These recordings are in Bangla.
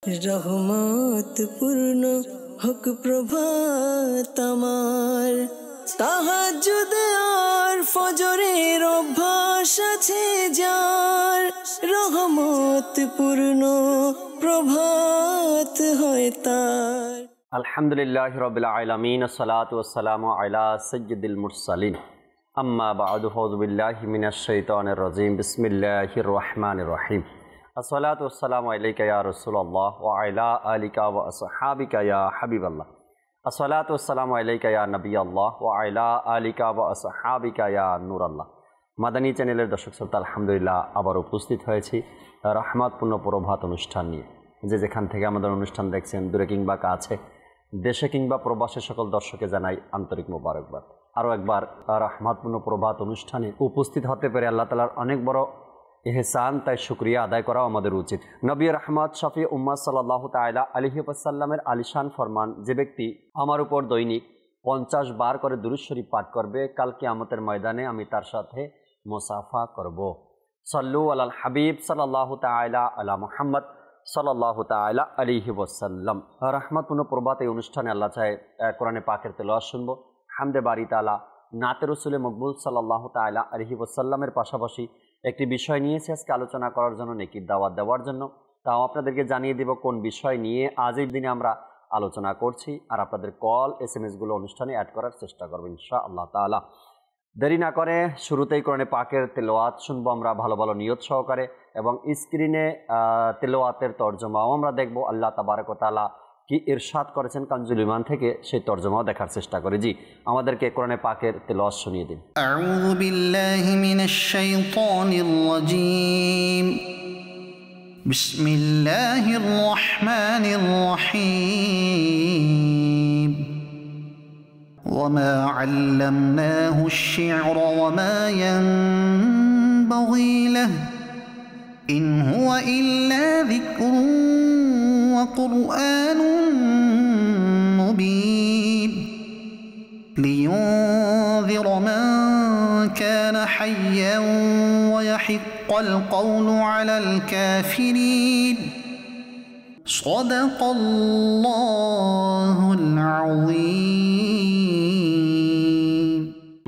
রহমত পূর্ণ হোক প্রভাত আমার, তাহাজ্জুদ আর ফজরের অভ্যাস আছে যার, রহমত পূর্ণ প্রভাত হয় তার। আলহামদুলিল্লাহ রাব্বিল আলামিন, আসসালাতু ওয়াসসালামু আলা সাইয়্যিদিল মুরসালিন, আম্মা বা'দু, ফাউযু বিল্লাহি মিনাশ শাইতানির রাজীম, বিসমিল্লাহির রহমানির রহিম। আসসালাতু ওয়াসসালামু আলাইকা ইয়া রাসূলুল্লাহ ওয়া আলা আলিকা ওয়া আসহাবিকা ইয়া হাবিবাল্লাহ। আসসালাতু ওয়াসসালামু আলাইকা ইয়া নবিয়াল্লাহ ওয়া আলা আলিকা ওয়া আসহাবিকা ইয়া নূরাল্লাহ। মাদানী চ্যানেলের দর্শক শ্রোতা, আলহামদুলিল্লাহ আবার উপস্থিত হয়েছি রহমতপূর্ণ প্রভাত অনুষ্ঠান নিয়ে। যেখান থেকে আমাদের অনুষ্ঠান দেখছেন, দূরে কিংবা কাছে, দেশে কিংবা প্রবাসে, সকল দর্শকে জানাই আন্তরিক মোবারকবাদ। আরও একবার রহমতপূর্ণ প্রভাত অনুষ্ঠানে উপস্থিত হতে পেরে আল্লাহ তাআলার অনেক বড় ইহসান, তাই শুকরিয়া আদায় করাও আমাদের উচিত। নবী রহমত শফি উম্মাহ সাল্লাল্লাহু তাআলা আলাইহি ওয়াসাল্লামের আলিশান ফরমান, যে ব্যক্তি আমার উপর দৈনিক 50 বার করে দুরূদ শরীফ পাঠ করবে, কাল কিয়ামতের ময়দানে আমি তার সাথে মুসাফা করব। সাল্লু আলাল হাবিব সাল্লাল্লাহু তাআলা আলা মুহাম্মদ সাল্লাল্লাহু তাআলা আলাইহি ওয়াসাল্লাম। রহমতপূর্ণ প্রভাত এই অনুষ্ঠানে আল্লাহ চাহে কোরআনে পাকের তেলাওয়াত শুনবো, হামদে বারি তাআলা, নাতে রসুলে মকবুল সাল্লাল্লাহু তাআলা আলাইহি ওয়াসাল্লামের পাশাপাশি একটি বিষয় নিয়েছি আজকে আলোচনা করার জন্য, নেকির দাওয়াত দেওয়ার জন্য। তাও আপনাদেরকে জানিয়ে দেব কোন বিষয় নিয়ে আজ এই দিনে আমরা আলোচনা করছি, আর আপনাদের কল SMS-গুলো অনুষ্ঠানে অ্যাড করার চেষ্টা করবো ইনশাআল্লাহ তাআলা। দেরি না করে শুরুতেই কোরআনে পাকের তেলাওয়াত শুনবো আমরা ভালো ভালো নিয়ত সহকারে, এবং স্ক্রিনে তেলাওয়াতের তর্জমাও আমরা দেখব। আল্লাহ তাবারক ওয়া তাআলা কি ইরশাদ করেছেন কানজুল ঈমান থেকে, সেই তর্জমাও দেখার চেষ্টা করি। জি, আমাদেরকে কোরআনে পাকের তেলাওয়াত শুনিয়ে দিন। আউযু বিল্লাহি মিনাশ শাইতানির রাজীম, বিসমিল্লাহির রহমানির রহিম। وما علمناه الشعر وما ينبغي له إن هو إلا ذكر وقرآن مبين لينذر من كان حيا ويحق القول على الكافرين صدق الله العظيم।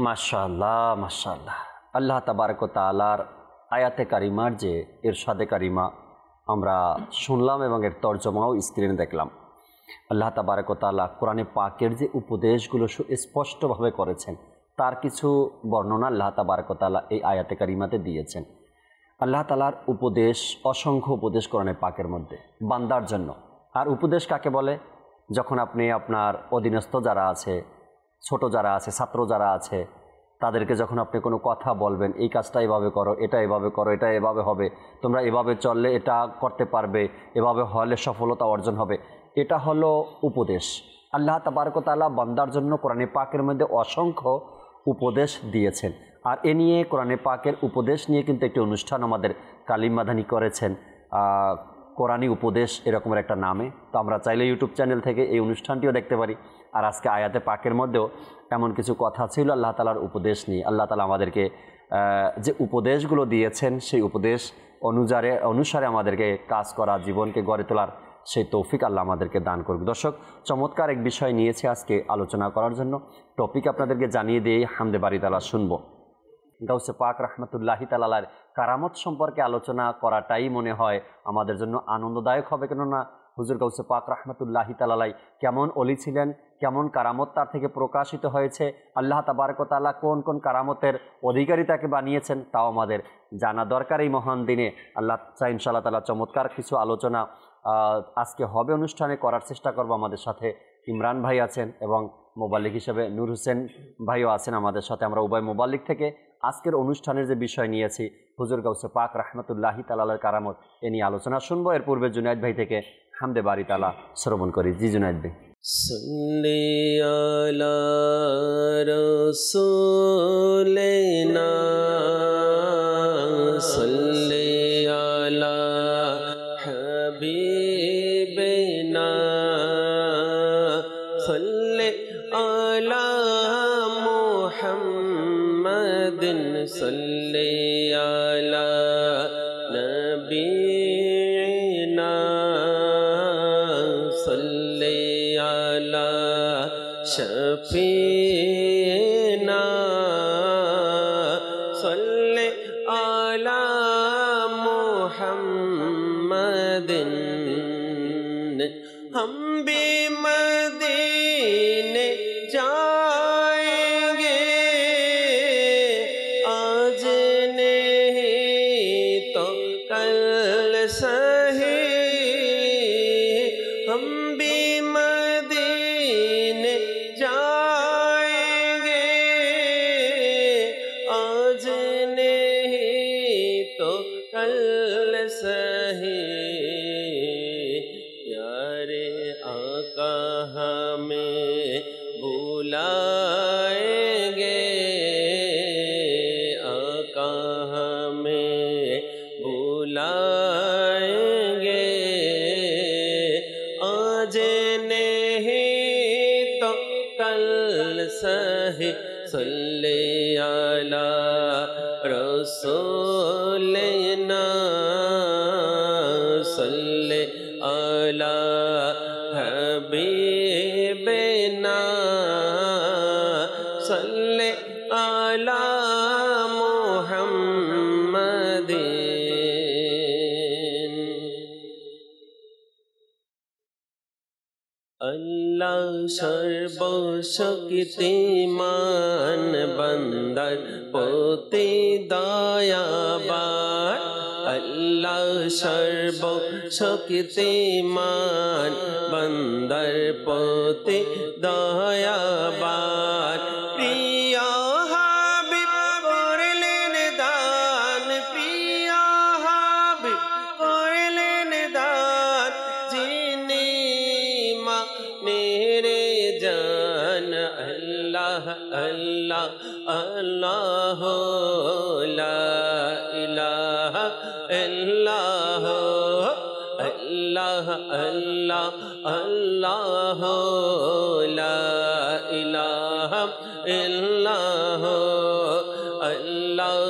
মাশাআল্লাহ মাশাআল্লাহ। আল্লাহ তাবারক ওয়া তাআলার আয়াতে কারিমার যে ইরশাদে কারিমা আমরা শুনলাম এবং এর তর্জমাও স্ক্রিনে দেখলাম। আল্লাহ তাবারক ওয়া তাআলা কোরআনে পাকের যে উপদেশগুলো স্পষ্টভাবে করেছেন, তার কিছু বর্ণনা আল্লাহ তাবারক ওয়া তাআলা এই আয়াতে কারিমাতে দিয়েছেন। আল্লাহ তাআলার উপদেশ, অসংখ্য উপদেশ কোরআনে পাকের মধ্যে বান্দার জন্য। আর উপদেশ কাকে বলে? যখন আপনি আপনার অধীনস্থ যারা আছে, ছোট যারা আছে, ছাত্র যারা আছে, তাদেরকে যখন আপনি কোনো কথা বলবেন, এই কাজটা এভাবে করো, এটা এভাবে করো, এটা এভাবে হবে, তোমরা এভাবে চললে এটা করতে পারবে, এভাবে হলে সফলতা অর্জন হবে, এটা হলো উপদেশ। আল্লাহ তাবারক ওয়া তাআলা বান্দার জন্য কোরআনে পাকের মধ্যে অসংখ্য উপদেশ দিয়েছেন। আর এ নিয়ে কোরআনে পাকের উপদেশ নিয়ে কিন্তু একটি অনুষ্ঠান আমাদের কালিম মাদানী করেছেন, কোরআনী উপদেশ এরকমের একটা নামে। তো আমরা চাইলে ইউটিউব চ্যানেল থেকে এই অনুষ্ঠানটিও দেখতে পারি। আর আজকে আয়াতে পাকের মধ্যেও এমন কিছু কথা ছিল আল্লাহ তাআলার উপদেশ নিয়ে। আল্লাহ তাআলা আমাদেরকে যে উপদেশগুলো দিয়েছেন, সেই উপদেশ অনুসারে আমাদেরকে কাজ করা, জীবনকে গড়ে তোলার সেই তৌফিক আল্লাহ আমাদেরকে দান করবে। দর্শক, চমৎকার এক বিষয় নিয়েছি আজকে আলোচনা করার জন্য। টপিক আপনাদেরকে জানিয়ে দিয়ে হামদে বারি তাআলা শুনবো। গাউসে পাক রহমতুল্লাহি তাআলার কারামত সম্পর্কে আলোচনা করাটাই মনে হয় আমাদের জন্য আনন্দদায়ক হবে। কেননা হুজুর গাউসে পাক রহমতুল্লাহি তাআলা কেমন ওলি ছিলেন, কেমন কারামত তার থেকে প্রকাশিত হয়েছে, আল্লাহ তাবারক ওয়া তাআলা কোন কোন কারামতের অধিকারী তাকে বানিয়েছেন, তাও আমাদের জানা দরকার এই মহান দিনে। আল্লাহ চাই ইনশাআল্লাহ তাআলা চমৎকার কিছু আলোচনা আজকে হবে অনুষ্ঠানে করার চেষ্টা করব। আমাদের সাথে ইমরান ভাই আছেন এবং মোবাল্লিক হিসেবে নূর হোসেন ভাইও আছেন আমাদের সাথে। আমরা উভয় মোবাল্লিক থেকে আজকের অনুষ্ঠানের যে বিষয় নিয়েছি, হুজুর গাউসে পাক রহমতুল্লাহি তাআলার কারামত, এ নিয়ে আলোচনা শুনবো। এর পূর্বে জুনায়েদ ভাই থেকে হামদে বারি তাআলা শ্রবণ করি। জি জুনায়েদ ভাই। সাল্লি আলা রাসূলিনা সাল্লি আলা হাবিবিনা সাল্লি আলা মুহাম্মাদিন সাল্লি আলা নবিনা सल्ले अला शफीना सल्ले अला मुहम्मदिन हम भी मदीने जाएंगे आज नहीं तो कल सही हम भी मदीने जाएंगे आज नहीं तो कल सही प्यारे आका हमें बुलाएंगे आका हमें बुलाएंगे आज नहीं तो कल सही सल्ले अला रसूलिना सल्ले अला हबीबिना सल्ले अला मुहम्मदिन अल्लाह सर्वशक्तिमान बंदर पोते दयाबान अल्लाह सर्वशक्तिमान बंदर पोते दयाबान प्रिया हाबिब करलेन दान प्रिया हाबिब करलेन दान जिने मेरे जान अल्लाह अल्लाह अल्लाह ला इलाहा इल्लाह अल्लाह अल्लाह अल्लाह ला इलाहा इल्लाह अल्लाह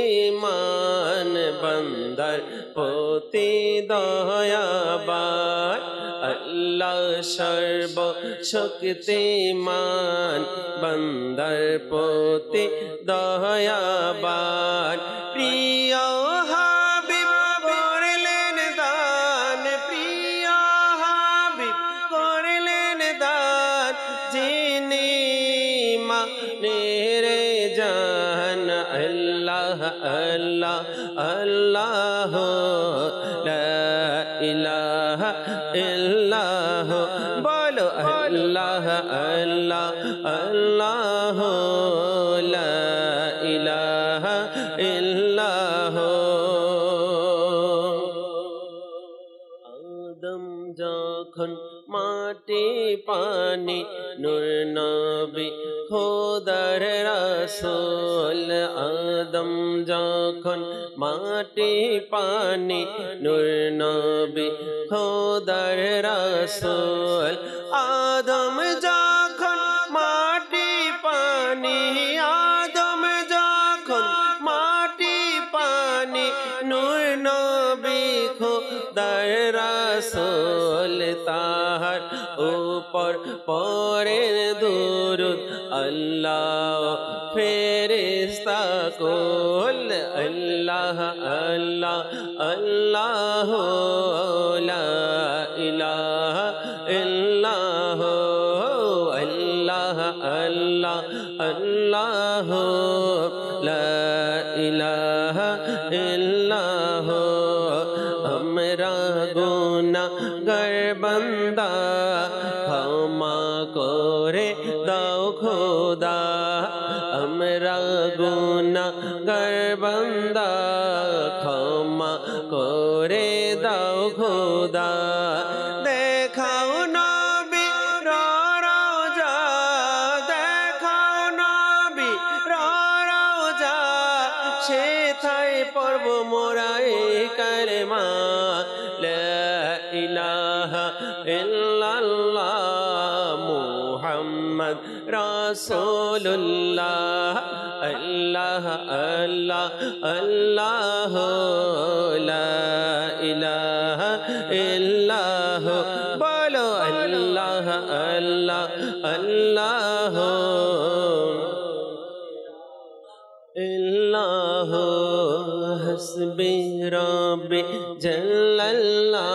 सर्वशक्तिमान बंदर पोते दयाबान अल्लाह सर्वशक्तिमान बंदर पोते दयाबान प्रिया हाबिब करलेन दान प्रिया हाबिब करलेन दान जिने मेरे जान अल्लाह अल्लाह अल्लाह ला इलाहा इल्लाह बोलो अल्लाह अल्लाह अल्लाह ला इलाहा इल्लाह आदम যখন মাটি পানি নূর নবী খোদার রাসূল আদম যখন মাটি পানি নূর নবী খোদার রাসূল আদম যখন মাটি পানি আদম যখন মাটি পানি নূর নবী খোদার রাসূল তাহার উপর পড়েন দুরূদ আল্লাহ ফেরেশতা কুল আল্লাহ আল্লাহ আল্লাহ লা ইলাহা ইল্লাহ আল্লাহ আল্লাহ আল্লাহ লা ইলাহা ইল্লাহ हमरा गुनाहगार बंदा क्षमा करे दाओ खुदा हमरा गुनाहगार बंदा क्षमा करे दाओ खुदा देखाओ नबी रोजा देखाओ नबी रोजा সেথায় পড়ব মোরা এই কালেমা লা ইলাহা ইল্লাল্লাহ মুহাম্মদ রাসূলুল্লাহ আল্লাহ আল্লাহ আল্লাহ লা ইলাহা ইল্লাহ বলো আল্লাহ আল্লাহ আল্লাহ ইল্লাহ হাসবি রব্বি জাল্লাল্লাহ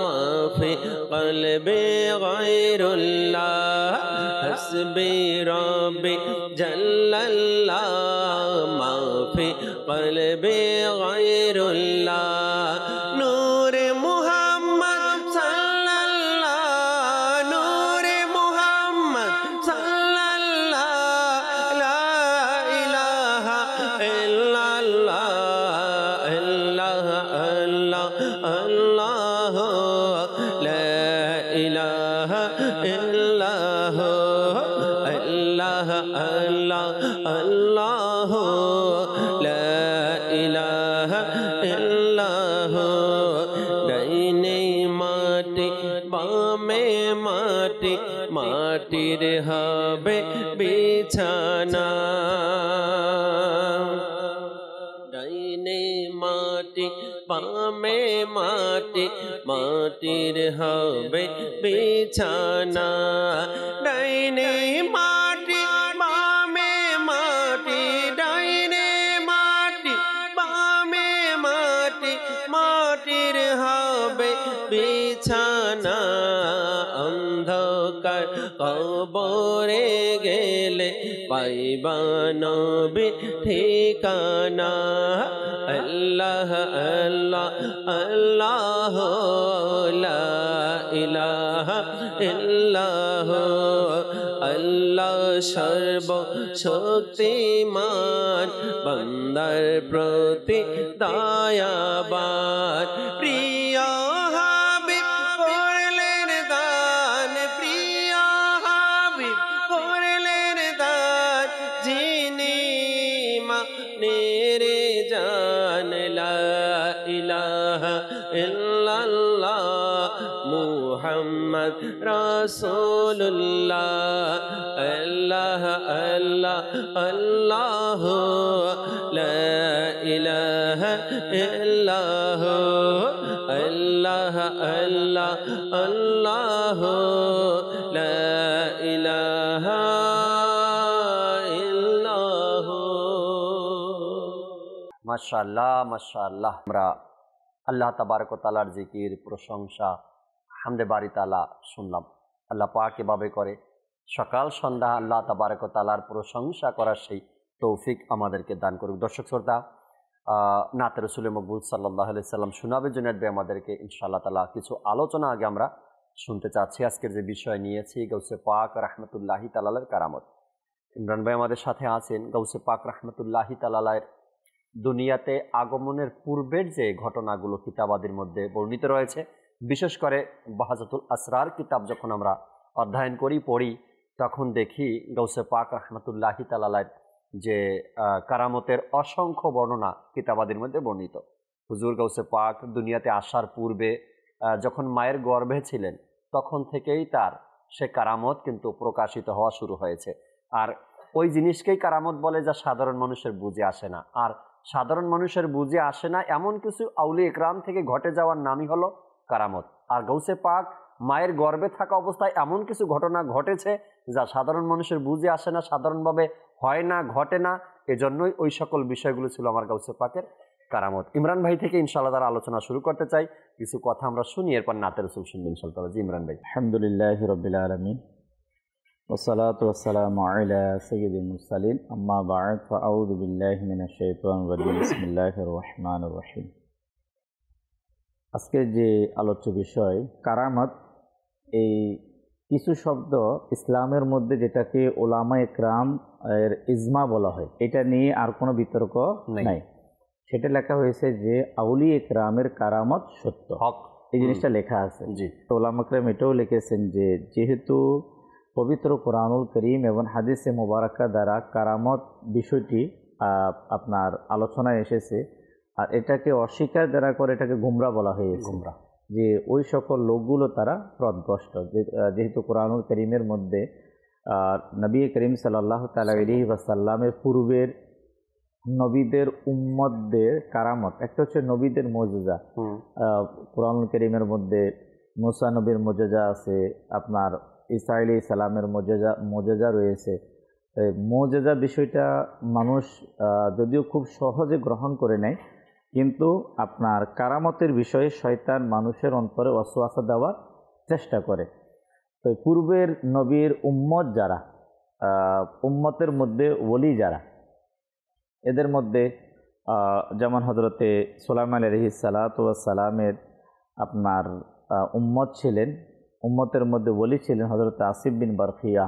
মাফি কলবি গায়রুল্লাহ হাসবি রব্বি জাল্লাল্লাহ মাফি কলবি গায়রুল্লাহ নূরে মুহাম্মদ সাল্লাল্লাহ নূরে মুহাম্মদ সাল্লাল্লাহ লা ইলাহা ইল্লাল্লাহ আল্লাহ আল্লাহ আল্লাহ লা ইলাহা ইল্লাহ আল্লাহ আল্লাহ আল্লাহ লা ইলাহা ইল্লাহ ডাইনে মাটি বামে মাটি মাটির হবে বিছানা ডাইনে মাটি বামে মাটি মাটির হবে বিছানা ডাইনে মাটি বামে মাটি ডাইনে মাটি বামে মাটি মাটির হবে বিছানা অন্ধকার কবরে গেলে পাইবা নবী ঠিকানা আল্লাহ আল্লাহ আল্লাহ লা ইলাহা ইল্লাহ আল্লাহ সর্ব শক্তিমান বান্দার প্রতি দয়াবান প্রিয় হাবিব করলেন দান প্রিয় হাবিব করলেন দান যিনি মানের জান লা ইলাহা ইল্লাল্লাহ মুহাম্মদ রাসূলুল্লাহ আল্লাহ আল্লাহ আল্লাহ লা ইলাহা ইল্লাহ আল্লাহ আল্লাহ আল্লাহ লা ইলাহা ইল্লাহ মাশাআল্লাহ মাশাআল্লাহ আমরা আল্লাহ তাবারক ওয়া তাআলার জিকির প্রশংসা হামদে বারি তাআলা শুনলাম। আল্লাহ পাক এভাবে করে সকাল সন্ধ্যা আল্লাহ তাবারক ওয়া তাআলার প্রশংসা করার সেই তৌফিক আমাদেরকে দান করুক। দর্শক শ্রোতা নাতে রাসূল মকবুল সাল্লাল্লাহু আলাইহি সাল্লাম শোনাবে জন্য আমাদেরকে ইনশাআল্লাহ তাআলা কিছু আলোচনা আগে আমরা শুনতে চাচ্ছি। আজকের যে বিষয় নিয়েছি গাউসে পাক রাহমাতুল্লাহি তাআলার কারামত। ইমরান ভাই আমাদের সাথে আছেন। গাউসে পাক রাহমাতুল্লাহি তাআলার দুনিয়াতে আগমনের পূর্বের যে ঘটনাগুলো কিতাবাদির মধ্যে বর্ণিত রয়েছে, বিশেষ করে বাহাজাতুল আসরার কিতাব যখন আমরা অধ্যয়ন করি পড়ি তখন দেখি গাউসে পাক রাহমাতুল্লাহি তাআলার যে কারামতের অসংখ্য বর্ণনা কিতাবাদির মধ্যে বর্ণিত। হুজুর গাউসে পাক দুনিয়াতে আসার পূর্বে যখন মায়ের গর্ভে ছিলেন তখন থেকেই তার সে কারামত কিন্তু প্রকাশিত হওয়া শুরু হয়েছে। আর ওই জিনিসকেই কারামত বলে যা সাধারণ মানুষের বুঝে আসে না। আর সাধারণ মানুষের বুঝে আসে না এমন কিছু আউলিয়া ইকরাম থেকে ঘটে যাওয়ার নামই হলো কারামত। আর গাউসে পাক মায়ের গর্ভে থাকা অবস্থায় এমন কিছু ঘটনা ঘটেছে যা সাধারণ মানুষের বুঝে আসে না, সাধারণভাবে হয় না, ঘটে না। এজন্যই ওই সকল বিষয়গুলো ছিল আমার গাউসে পাকের কারামত। ইমরান ভাই থেকে ইনশাআল্লাহ তার আলোচনা শুরু করতে চাই। কিছু কথা আমরা শুনি, এরপর নাতে রাসূল শুনবেন ইনশাআল্লাহ। জি ইমরান ভাই। আলহামদুলিল্লাহি রাব্বিল আলামিন ওয়াসসালাতু ওয়াসসালামু আলা সাইয়্যিদিল মুরসালিন আম্মা বা'দ ফাআউযু বিল্লাহি মিনাশ শাইতানির রাজিম বিসমিল্লাহির রহমানির রহিম। আজকের যে আলোচ্য বিষয় কারামত, এই কিছু শব্দ ইসলামের মধ্যে যেটাকে উলামা ইকরাম এর ইজমা বলা হয়, এটা নিয়ে আর কোনো বিতর্ক নাই। সেটা লেখা হয়েছে যে আউলিয়া ইকরামের কারামত সত্য, হক, এই জিনিসটা লেখা আছে। জি, তো উলামা ইকরাম এটাও লিখেছেন যে যেহেতু পবিত্র কোরআনুল করিম এবং হাদিসে মুবারাকা দ্বারা কারামত বিষয়টি আপনার আলোচনায় এসেছে, আর এটাকে অস্বীকার যারা করে এটাকে গুমরা বলা হয়েছে। গুমরা যে ওই সকল লোকগুলো তারা পথভ্রষ্ট, যেহেতু কোরআনুল করিমের মধ্যে নবী করিম সাল্লাল্লাহু তাআলা আলাইহি ওয়াসাল্লামের পূর্বের নবীদের উম্মতদের কারামত, একটা হচ্ছে নবীদের মুজিজা। কোরআনুল কারীমের মধ্যে মুসা নবীর মুজিজা আছে, আপনার ঈসা আলাইহিস সালামের মুজিজা রয়েছে। মুজিজা বিষয়টা মানুষ যদিও খুব সহজে গ্রহণ করে নেয়, কিন্তু আপনার কারামতের বিষয়ে শয়তান মানুষের অন্তরে ওয়াসওয়াসা দেওয়ার চেষ্টা করে। তো পূর্বের নবীর উম্মত যারা, উম্মতের মধ্যে ওলি যারা, এদের মধ্যে যেমন হযরতে সুলাইমান আলাইহিস সালাতু ওয়াস সালামের আপনার উম্মত ছিলেন, উম্মতের মধ্যে ওলি ছিলেন হযরত আসিফ বিন বারখিয়া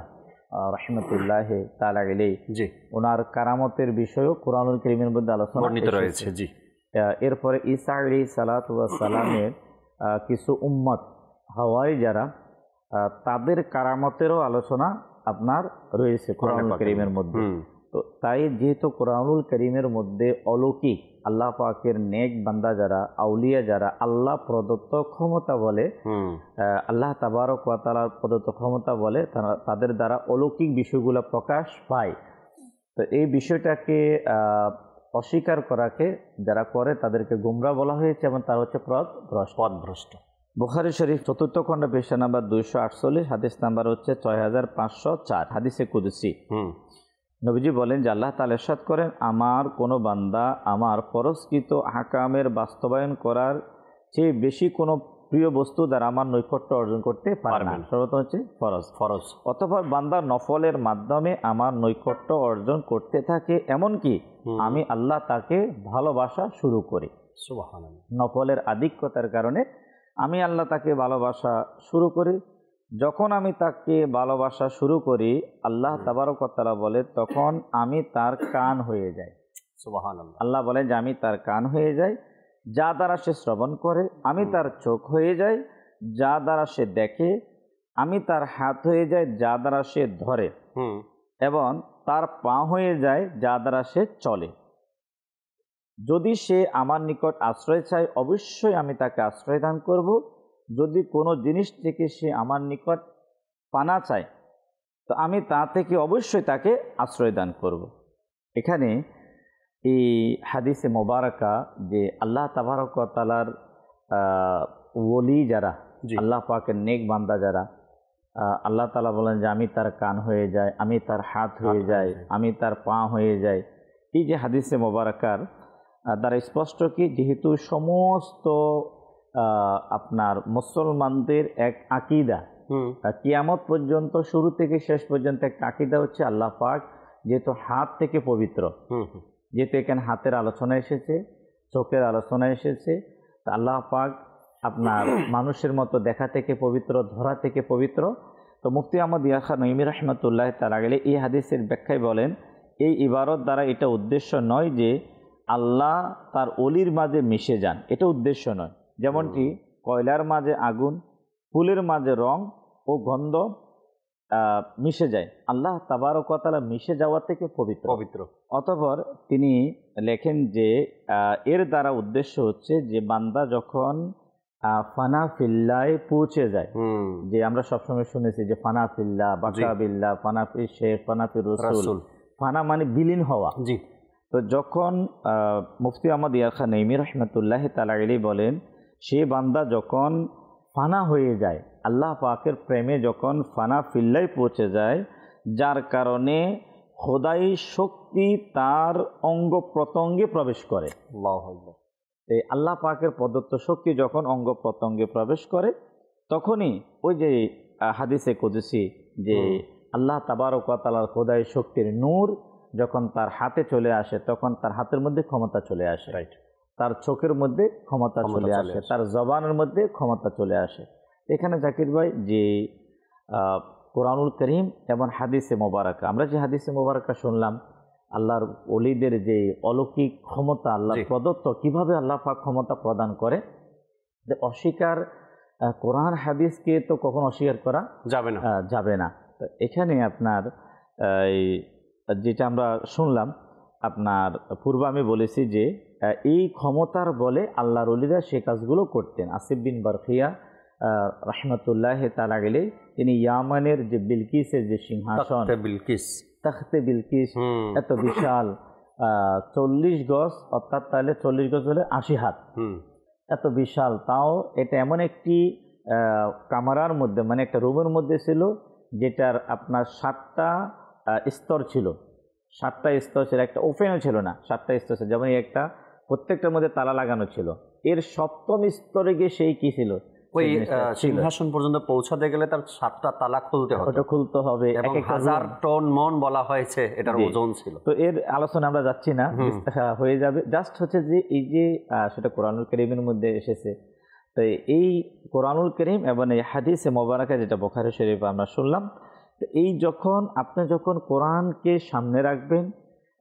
রাহমাতুল্লাহ তাআলা আলাইহি। জি, ওনার কারামতের বিষয়েও কোরআনুল কারীমের মধ্যে আলোচনা বর্ণিত রয়েছে। জি, এরপরে ঈসা আলাইহিস সালাতু ওয়াস সালামের কিছু উম্মত হাওয়ারি যারা, তাদের কারামতেরও আলোচনা আপনার রয়েছে কোরআনুল কারীমের মধ্যে। তো তাই যেহেতু কোরআনুল কারীমের মধ্যে অলৌকিক আল্লাহ পাকের নেক বান্দা যারা, আউলিয়া যারা, আল্লাহ প্রদত্ত ক্ষমতা বলে, আল্লাহ তাবারক ওয়া তাআলার প্রদত্ত ক্ষমতা বলে, তাদের দ্বারা অলৌকিক বিষয়গুলো প্রকাশ পায়। তো এই বিষয়টাকে অস্বীকার করাকে যারা করে তাদেরকে গুমরা বলা হয়েছে, এবং তারা হচ্ছে পথভ্রষ্ট। বুখারী শরীফ 4th খণ্ড পৃষ্ঠা নাম্বার 248, হাদিস নাম্বার হচ্ছে 6504, হাদিসে কুদসি। নবীজি বলেন যে আল্লাহ তাআলা ইরশাদ করেন, আমার কোনো বান্দা আমার ফরজকৃত আহকামের বাস্তবায়ন করার চেয়ে বেশি কোনো প্রিয় বস্তু দ্বারা আমার নৈকট্য অর্জন করতে পারে না। সর্বপ্রথম হচ্ছে ফরজ। অতঃপর বান্দা নফলের মাধ্যমে আমার নৈকট্য অর্জন করতে থাকে, এমনকি আমি আল্লাহ তাকে ভালোবাসা শুরু করি। সুবহানাল্লাহ। নফলের আধিক্যতার কারণে আমি আল্লাহ তাকে ভালোবাসা শুরু করি। যখন আমি তাকে ভালোবাসা শুরু করি, আল্লাহ তাবারক ওয়া তাআলা বলে, তখন আমি তার কান হয়ে যাই। সুবহানাল্লাহ। আল্লাহ বলেন যে আমি তার কান হয়ে যাই, যা দ্বারা সে শ্রবণ করে। আমি তার চোখ হয়ে যাই, যা দ্বারা সে দেখে। আমি তার হাত হয়ে যাই, যা দ্বারা সে ধরে। এবং তার পা হয়ে যায়, যা দ্বারা সে চলে। যদি সে আমার নিকট আশ্রয় চায়, অবশ্যই আমি তাকে আশ্রয় দান করব। যদি কোনো জিনিস থেকে সে আমার নিকট পানা চায়, তো আমি তা থেকে অবশ্যই তাকে আশ্রয় দান করব। এখানে এই হাদিসে মোবারকা যে আল্লাহ তাবারক ওয়া তাআলার ওলি যারা, আল্লাহ পাকের নেক বান্দা যারা, আল্লাহ তাআলা বলেন যে আমি তার কান হয়ে যাই, আমি তার হাত হয়ে যাই, আমি তার পা হয়ে যাই। এই যে হাদিসে মোবারকার দ্বারা স্পষ্ট কি, যেহেতু সমস্ত আপনার মুসলমানদের এক আকীদা, কিয়ামত পর্যন্ত শুরু থেকে শেষ পর্যন্ত এক আকীদা হচ্ছে আল্লাহ পাক যেহেতু হাত থেকে পবিত্র, যেহেতু এখানে হাতের আলোচনা এসেছে, চোখের আলোচনা এসেছে, তা আল্লাহ পাক আপনার মানুষের মতো দেখা থেকে পবিত্র, ধরা থেকে পবিত্র। তো মুফতি আহমদ ইয়া খান নঈমী রাহমাতুল্লাহ তাআলা আলাইহি এই হাদিসের ব্যাখ্যায় বলেন, এই ইবারত দ্বারা এটা উদ্দেশ্য নয় যে আল্লাহ তার ওলির মাঝে মিশে যান, এটা উদ্দেশ্য নয়। যেমনটি কয়লার মাঝে আগুন, ফুলের মাঝে রং ও গন্ধ মিশে যায়, আল্লাহ তাবারক ওয়া তাআলা মিশে যাওয়া থেকে পবিত্র। অতঃপর তিনি লেখেন যে এর দ্বারা উদ্দেশ্য হচ্ছে যে বান্দা যখন ফানা ফিল্লায় পৌঁছে যায়, যে আমরা সবসময় শুনেছি যে ফানা ফিল্লাহ, বাকা বিল্লাহ, ফানা ফি শেখ, ফানা ফি রাসূল। ফানা মানে বিলীন হওয়া। তো যখন মুফতি আহমদ ইয়া খান নঈমী রাহমাতুল্লাহ তাআলা আলাইহি বলেন, সে বান্দা যখন ফানা হয়ে যায়, আল্লাহ পাকের প্রেমে যখন ফানা ফিল্লায় পৌঁছে যায়, যার কারণে খোদাই শক্তি তার অঙ্গ প্রত্যঙ্গে প্রবেশ করে। আল্লাহু আকবার। এই আল্লাহ পাকের প্রদত্ত শক্তি যখন অঙ্গ প্রত্যঙ্গে প্রবেশ করে, তখনই ওই যে হাদিসে কুদসি যে আল্লাহ তাবারক ওয়া তাআলার খোদাই শক্তির নূর যখন তার হাতে চলে আসে, তখন তার হাতের মধ্যে ক্ষমতা চলে আসে, তার চোখের মধ্যে ক্ষমতা চলে আসে, তার জবানের মধ্যে ক্ষমতা চলে আসে। এখানে জাকির ভাই যে কোরআনুল কারীম এবং হাদিসে মোবারকা, আমরা যে হাদিসে মোবারকা শুনলাম, আল্লাহর ওলিদের যে অলৌকিক ক্ষমতা আল্লাহ প্রদত্ত, কিভাবে আল্লাহ পাক ক্ষমতা প্রদান করে, যে অস্বীকার কোরআন হাদিসকে তো কখনো অস্বীকার করা যাবে না। তো এখানে আপনার যেটা আমরা শুনলাম, আপনার পূর্বে আমি বলেছি যে এই ক্ষমতার বলে আল্লাহর ওলিরা সে কাজগুলো করতেন। আসিফ বিন বারখিয়া রাহমাতুল্লাহ তাআলা আলাইহি, তিনি ইয়ামানের যে বিলকিসের যে সিংহাসন, তখতে বিলকিস এত বিশাল, 40 গজ, অর্থাৎ তাহলে 40 গজ হলে 80 হাত, এত বিশাল। তাও এটা এমন একটি কামারার মধ্যে, মানে একটা রুমের মধ্যে ছিল, যেটার আপনার 7টা স্তর ছিল, 7টা স্তর ছিল, একটা ওপেনও ছিল না, 7টা স্তর ছিল, যেমন একটা প্রত্যেকটার মধ্যে তালা লাগানো ছিল। এর 7ম স্তরে গিয়ে সেই কি ছিল, ওই সিংহাসন পর্যন্ত পৌঁছাতে গেলে তার 7টা তালা খুলতে হবে, ওটা খুলতে হবে, এবং 1000 টন মন বলা হয়েছে এটার ওজন ছিল। তো এর আলোচনা আমরা যাচ্ছি না, হয়ে যাবে। জাস্ট হচ্ছে যে এই যে সেটা কোরআনুল কারীমের মধ্যে এসেছে। তো এই কোরআনুল কারীম এবং এই হাদিসে মোবারকা যেটা বুখারী শরীফ আমরা শুনলাম, তো এই আপনি যখন কোরআনকে সামনে রাখবেন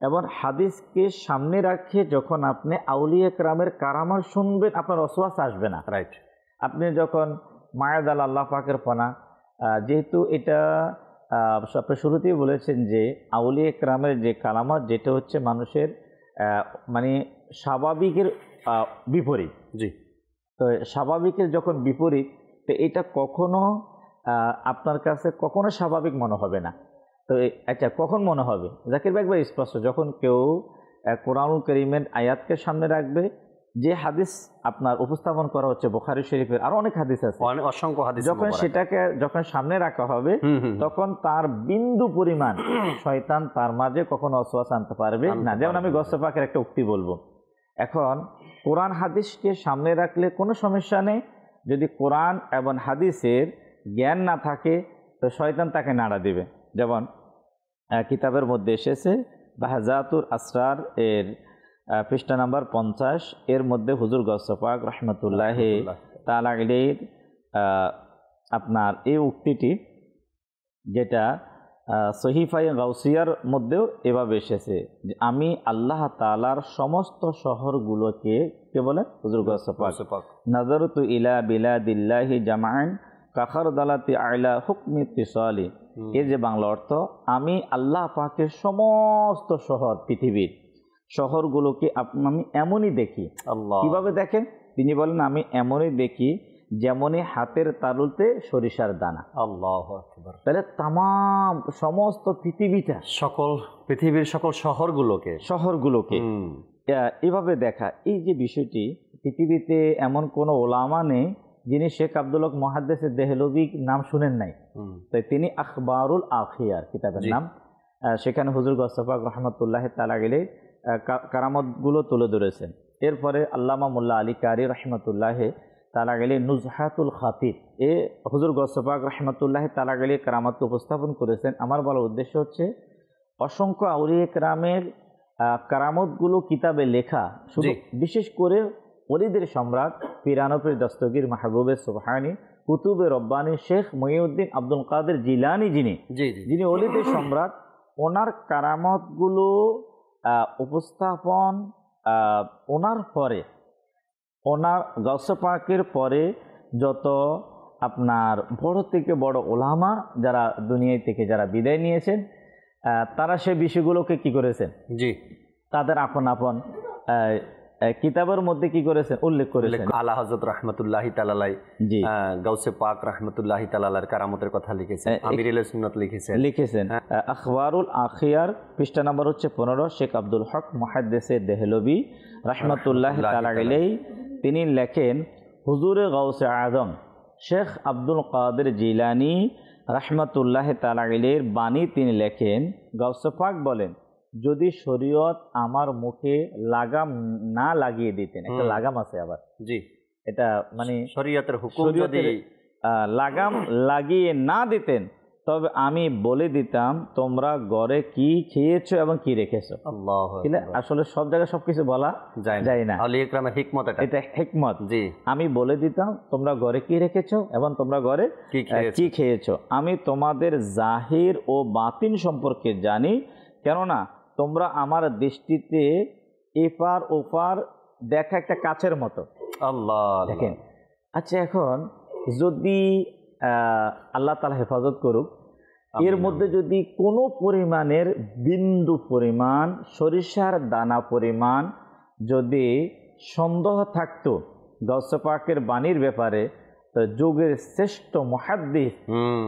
এবং হাদিসকে সামনে রাখে যখন আপনি আউলিয়া কেরামের কারামাত শুনবেন, আপনার ওয়াসওয়াসা আসবে না। রাইট। আপনি যখন মায়াদ আল্লাহ পাকের পানা, যেহেতু এটা আপনি শুরুতেই বলেছেন যে আউলিয়া কেরামের যে কালামাত, যেটা হচ্ছে মানুষের মানে স্বাভাবিকের বিপরীত। জি। তো স্বাভাবিকের যখন বিপরীত, তো এটা কখনো আপনার কাছে কখনো স্বাভাবিক মনে হবে না। তো আচ্ছা, কখন মনে হবে? জাকির ভাই একবার স্পষ্ট, যখন কেউ কোরআনুল কারীমের আয়াতকে সামনে রাখবে, যে হাদিস আপনার উপস্থাপন করা হচ্ছে বুখারী শরীফের, আরো অনেক হাদিস আছে, অসংখ্য হাদিস, যখন সেটাকে যখন সামনে রাখা হবে, তখন তার বিন্দু পরিমাণ শয়তান তার মাঝে কখনো ওয়াসওয়াসা আনতে পারবে না। যেমন আমি গৌসে পাকের একটা উক্তি বলবো, এখন কোরআন হাদিসকে সামনে রাখলে কোনো সমস্যা নেই, যদি কোরআন এবং হাদিসের জ্ঞান না থাকে তো শয়তান তাকে নাড়া দিবে। যেমন কিতাবের মধ্যে এসেছে বাহজাতুল আসরার এর পৃষ্ঠা নাম্বার 50, এর মধ্যে হুজুর গৌসে পাক রহমতুল্লাহ তাআলা আলাইহির আপনার এই উক্তিটি, যেটা সহিফায়ে গাউসিয়ার মধ্যেও এভাবে এসেছে যে আমি আল্লাহ তাআলার সমস্ত শহরগুলোকে, কে বলে? হুজুর গৌসে পাক, নাযারতু ইলা বিলাদিল্লাহি জামাআন কাখারদালাতি আলা হুকমি ইত্তিসালি। এর যে বাংলা অর্থ, আমি আল্লাহ পাকের সমস্ত শহর, পৃথিবীর শহরগুলোকে আমি এমনই দেখি। কিভাবে দেখেন? তিনি বলেন আমি এমনই দেখি যেমনই হাতের তালুতে সরিষার দানা। আল্লাহু আকবার। তাহলে তাম সমস্ত পৃথিবীটা, পৃথিবীর সকল শহরগুলোকে এভাবে দেখা। এই যে বিষয়টি, পৃথিবীতে এমন কোনো ওলামা নেই যিনি শেখ আব্দুল হক মুহাদ্দিস দেহলভী নাম শুনেন নাই। তাই তিনি আখবারুল আখিয়ার কিতাবের নাম, সেখানে হুজুর গৌসে পাক রহমতুল্লাহ তাআলা আলাইহি কারামতগুলো তুলে ধরেছেন। এরপরে আল্লামা মোল্লা আলী কারি রহমতুল্লাহ তাআলা আলাইহি নুজহাতুল খাতিব, এ হুজুর গৌসে পাক রহমতুল্লাহ তাআলা আলাইহি কারামত উপস্থাপন করেছেন। আমার বলার উদ্দেশ্য হচ্ছে অসংখ্য আউলিয়া কেরামের কারামতগুলো কিতাবে লেখা, শুধু বিশেষ করে ওলিদের সম্রাট পিরানপীর দস্তগীর মাহবুবে সুবহানি কুতুবে রব্বানি শেখ মুহিউদ্দিন আব্দুল কাদের জিলানি, যিনি ওলিদের সম্রাট, ওনার কারামতগুলো উপস্থাপন, ওনার পরে, ওনার গৌসে পাকের পরে যত আপনার বড় থেকে বড় ওলামা যারা দুনিয়া থেকে যারা বিদায় নিয়েছেন, তারা সেই বিষয়গুলোকে কি করেছেন, তাদের আপন আপন কিতাবের মধ্যে কি করেছেন, উল্লেখ করেছেন। আলা হযরত রাহমাতুল্লাহি তাআলা আলাইহি, গাউসে পাক রাহমাতুল্লাহি তাআলা আলাইহির কারামতের কথা লিখেছেন, আমিরুল সুন্নাত লিখেছেন। আখবারুল আখিয়ার পৃষ্ঠা নাম্বার হচ্ছে 15, শেখ আব্দুল হক মুহাদ্দিস দেহলভী রাহমাতুল্লাহি তাআলা আলাইহি, তিনি লেখেন হুজুরে গাউসে আজম শেখ আব্দুল কাদের জিলানী রাহমাতুল্লাহি তাআলা আলাইহির বাণী তিনি লেখেন, গাউসে পাক বলেন, যদি শরীয়ত আমার মুখে লাগাম না লাগিয়ে দিতেন, একটা লাগাম আছে আবার, এটা মানে শরীয়তের হুকুম, যদি লাগাম লাগিয়ে না দিতেন তবে আমি বলে দিতাম তোমরা ঘরে কি খেয়েছো এবং কি রেখেছো। আসলে সব জায়গায় সবকিছু বলা যায় না, এটা হিকমত। আমি বলে দিতাম তোমরা ঘরে কি রেখেছো এবং তোমরা ঘরে কি খেয়েছো। আমি তোমাদের জাহির ও বাতিন সম্পর্কে জানি, কেননা তোমরা আমার দৃষ্টিতে এপার ওপার দেখা একটা কাছের মতো। দেখেন, আচ্ছা, এখন যদি আল্লাহ তাআলা হেফাজত করুক, এর মধ্যে যদি কোনো পরিমাণের বিন্দু পরিমাণ সরিষার দানা পরিমাণ যদি সন্দেহ থাকতো গাউসে পাকের বাণীর ব্যাপারে, তো যুগের শ্রেষ্ঠ মুহাদ্দিস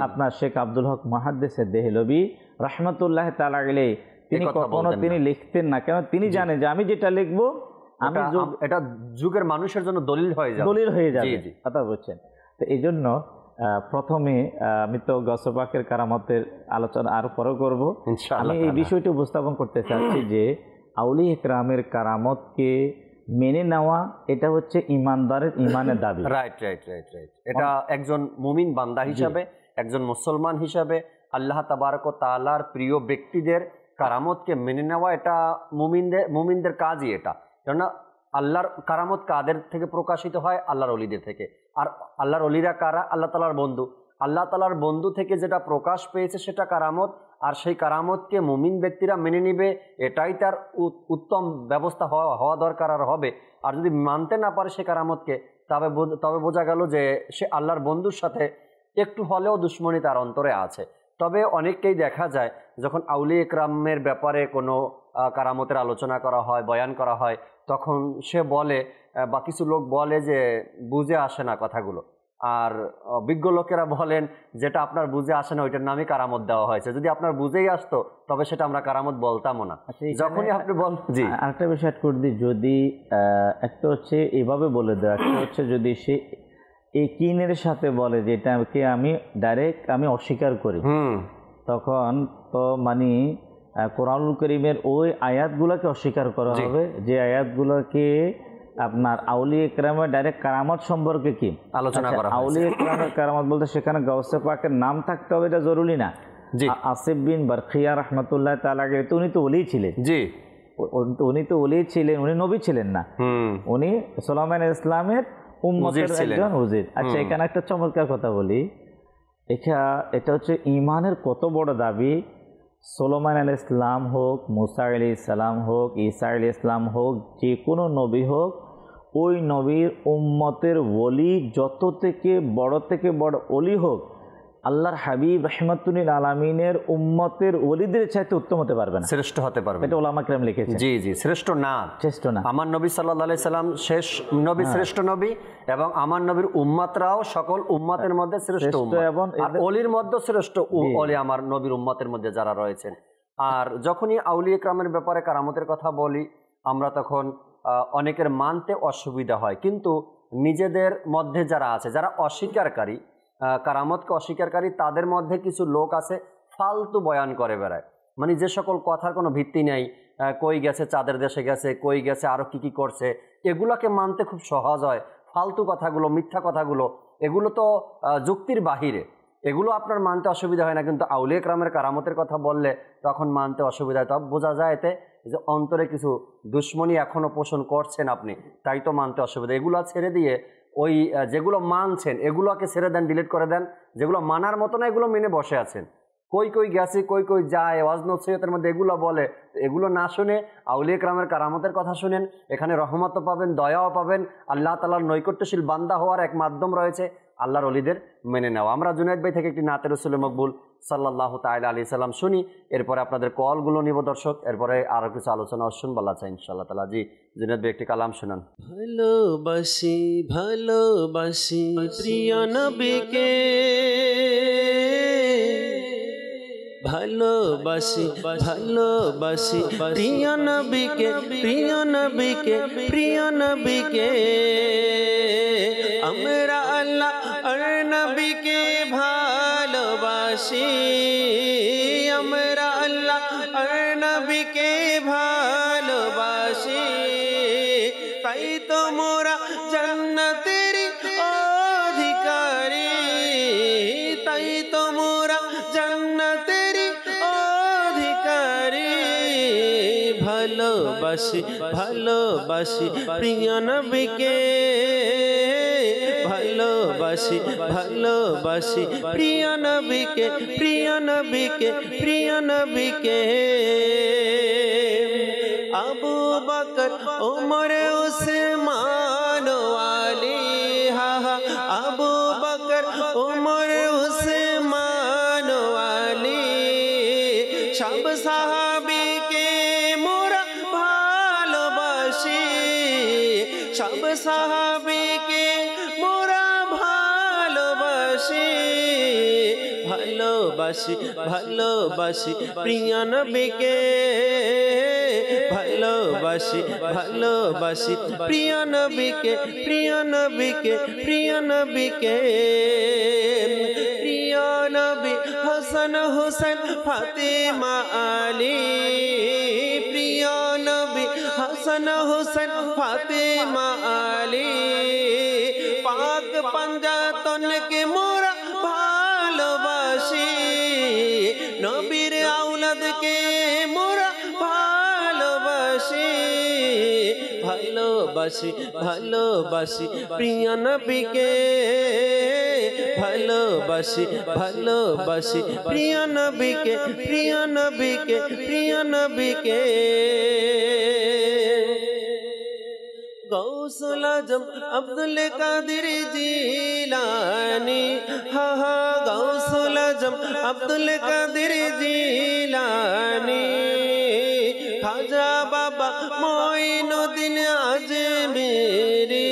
আপনার শেখ আব্দুল হক মুহাদ্দিস দেহলভী রাহমাতুল্লাহ তাআলা আলাইহি তিনি কখনো তিনি লিখতেন না, কেন তিনি জানেন যে আমি যেটা লিখবো আমি এটা যুগের মানুষের জন্য দলিল হয়ে যাবে। কথা বলছেন। তো এই জন্য প্রথমে আমি তো গৌসে পাকের কারামতের আলোচনা আর পরে করব। আমি এই বিষয়টি উপস্থাপন করতে চাচ্ছি যে আউলিয়া ইকরামের কারামতকে মেনে নেওয়া এটা হচ্ছে ইমানদারের ইমানের দাবি। রাইট। এটা একজন মুমিন বান্দা হিসাবে, একজন মুসলমান হিসাবে আল্লাহ তাবারক ওয়া তাআলার প্রিয় ব্যক্তিদের কারামতকে মেনে নেওয়া এটা মুমিনদের কাজই। এটা কেননা আল্লাহর কারামত কাদের থেকে প্রকাশিত হয়? আল্লাহর ওলিদের থেকে। আর আল্লাহর ওলিরা কারা? আল্লাহ তাআলার বন্ধু। আল্লাহ তাআলার বন্ধু থেকে যেটা প্রকাশ পেয়েছে সেটা কারামত, আর সেই কারামতকে মুমিন ব্যক্তিরা মেনে নিবে, এটাই তার উত্তম ব্যবস্থা হওয়া দরকার আর হবে। আর যদি মানতে না পারে সে কারামতকে, তবে বোঝা গেল যে সে আল্লাহর বন্ধুর সাথে একটু হলেও দুশ্মনী তার অন্তরে আছে। তবে অনেককেই দেখা যায় যখন আউলিয়া ইকরামের ব্যাপারে কোনো কারামতের আলোচনা করা হয়, বয়ান করা হয়, তখন সে বলে বা কিছু লোক বলে যে বুঝে আসে না কথাগুলো। আর বিজ্ঞ লোকেরা বলেন যেটা আপনার বুঝে আসে না ওইটার নামই কারামত দেওয়া হয়েছে। যদি আপনার বুঝেই আসতো তবে সেটা আমরা কারামত বলতামও না। যখনই আপনি জি আরেকটা বিষয় অ্যাড করে দিই, যদি একটা হচ্ছে এভাবে বলে দেওয়া, একটা হচ্ছে যদি সে একিনের সাথে বলে যে এটাকে আমি ডাইরেক্ট আমি অস্বীকার করি, তখন তো মানে কোরআনুল কারীমের ওই আয়াতগুলোকে অস্বীকার করা হবে যে আয়াতগুলোকে আপনার আউলিয়া ইকরামের ডাইরেক্ট কারামত সম্পর্কে কি আলোচনা করা হয়। আউলিয়া ইকরামের কারামত বলতে সেখানে গাউসে পাকের নাম থাকতে হবে এটা জরুরি না। আসিফ বিন বারখিয়া রাহমাতুল্লাহ তাআলা উনি তো ওলি ছিলেন। উনি তো ওলি ছিলেন, উনি নবী ছিলেন না, উনি সুলাইমান ইসলামের উম্মতের একজন হুজুর। আচ্ছা, এখানে একটা চমৎকার কথা বলি, এটা হচ্ছে ইমানের কত বড় দাবি। সুলাইমান আলাইহিস সালাম হোক, মুসা আলাইহিস সালাম হোক, ঈসা আলাইহিস সালাম হোক, যে কোনো নবী হোক, ওই নবীর উম্মতের ওলি যত থেকে বড় ওলি হোক, আল্লাহর হাবিব রাহমাতুল আলামিনের উম্মতের ওলিদের চাইতে উত্তম হতে পারবে না, শ্রেষ্ঠ হতে পারবে। এটা উলামা কেরাম লিখেছেন। জি শ্রেষ্ঠ না। আমার নবী সাল্লাল্লাহু আলাইহি সাল্লাম শেষ নবী, শ্রেষ্ঠ নবী, এবং আমার নবীর উম্মতরাও সকল উম্মতের মধ্যে শ্রেষ্ঠ উম্মত, আর ওলির মধ্যে শ্রেষ্ঠ ওলি আমার নবীর উম্মতের মধ্যে যারা রয়েছেন। আর যখনই আউলিয়া ইকরামের ব্যাপারে কারামতের কথা বলি আমরা তখন অনেকের মানতে অসুবিধা হয়, কিন্তু নিজেদের মধ্যে যারা আছে, যারা অস্বীকারী, কারামতকে অস্বীকারী, তাদের মধ্যে কিছু লোক আছে ফালতু বয়ান করে বেড়ায়। মানে যে সকল কথার কোনো ভিত্তি নেই, কই গেছে চাঁদের দেশে গেছে, কই গেছে আরও কী করছে, এগুলাকে মানতে খুব সহজ হয়। ফালতু কথাগুলো, মিথ্যা কথাগুলো, এগুলো তো যুক্তির বাহিরে, এগুলো আপনার মানতে অসুবিধা হয় না। কিন্তু আউলিয়া ইকরামের কারামতের কথা বললে তখন মানতে অসুবিধা হয়। তবে বোঝা যায় এতে যে অন্তরে কিছু দুশ্মনী এখনও পোষণ করছেন আপনি, তাই তো মানতে অসুবিধা। এগুলো ছেড়ে দিয়ে ওই যেগুলো মানছেন এগুলোকে ছেড়ে দেন, ডিলিট করে দেন। যেগুলো মানার মতো না এগুলো মেনে বসে আছেন। কই গেছে, কই যায়, ওয়াজ নসিহতের মধ্যে এগুলো বলে, এগুলো না শুনে আউলিয়া ইকরামের কারামতের কথা শুনেন। এখানে রহমতও পাবেন, দয়াও পাবেন। আল্লাহ তাআলার নৈকট্যশীল বান্দা হওয়ার এক মাধ্যম রয়েছে আল্লাহর ওলিদের মেনে নেওয়া। আমরা জুনায়েদ ভাই থেকে একটি নাতে রাসূলে মকবুল সাল্লাল্লাহু তাআলা আলাইহি সাল্লাম শুনি, এরপরে আপনাদের কলগুলো নিব দর্শক, এরপরে আরও কিছু আলোচনা শুনবো আল্লাহ চাই ইনশাআল্লাহ তাআলা। জি জুনায়েদ ভাই একটি কালাম শুনান। ভালোবাসি প্রিয় নবীকে, ভালোবাসি প্রিয় নবীকে, প্রিয় নবীকে। আমরা আল্লাহ আর নবীকে ভালোবাসি, আমরা আল্লাহ আর নবীকে ভালোবাসি। তাই তো মোরা জান্নাতের অধিকারী, তাই তো মোরা জান্নাতের অধিকারী। ভালোবাসি প্রিয় নবীকে, ভালোবাসি প্রিয় নবীকে, প্রিয় নবীকে। আবু বকর, ওমর, উসমান, আলী, আবু বকর, ওমর, উসমান, আলী, সব সাহাবীকে মোরা ভালোবাসি, সব সাহাবীকে মোরা ভালোবাসি। ভালোবাসি ভালোবাসি প্রিয় নবীকে ভালোবাসি ভালোবাসি প্রিয় নবীকে প্রিয় নবীকে প্রিয় নবীকে প্রিয় নবী হাসান হুসেন ফাতেমা আলী প্রিয় নবী হাসান হুসেন ফাতেমা আলী পাক পাঞ্জাতনকে মোরা ভালোবাসি নবীর আওলাদকে মোরা ভালোবাসি ভালোবাসি ভালোবাসি প্রিয় নবীকে ভালোবাসি ভালোবাসি প্রিয় নবীকে প্রিয় নবীকে প্রিয় নবীকে গৌসুল আজম আব্দুল কাদের জিলানী হা হা গৌসুল আজম আব্দুল কাদের জিলানী খাজা বাবা মঈনুদ্দিন আজমেরি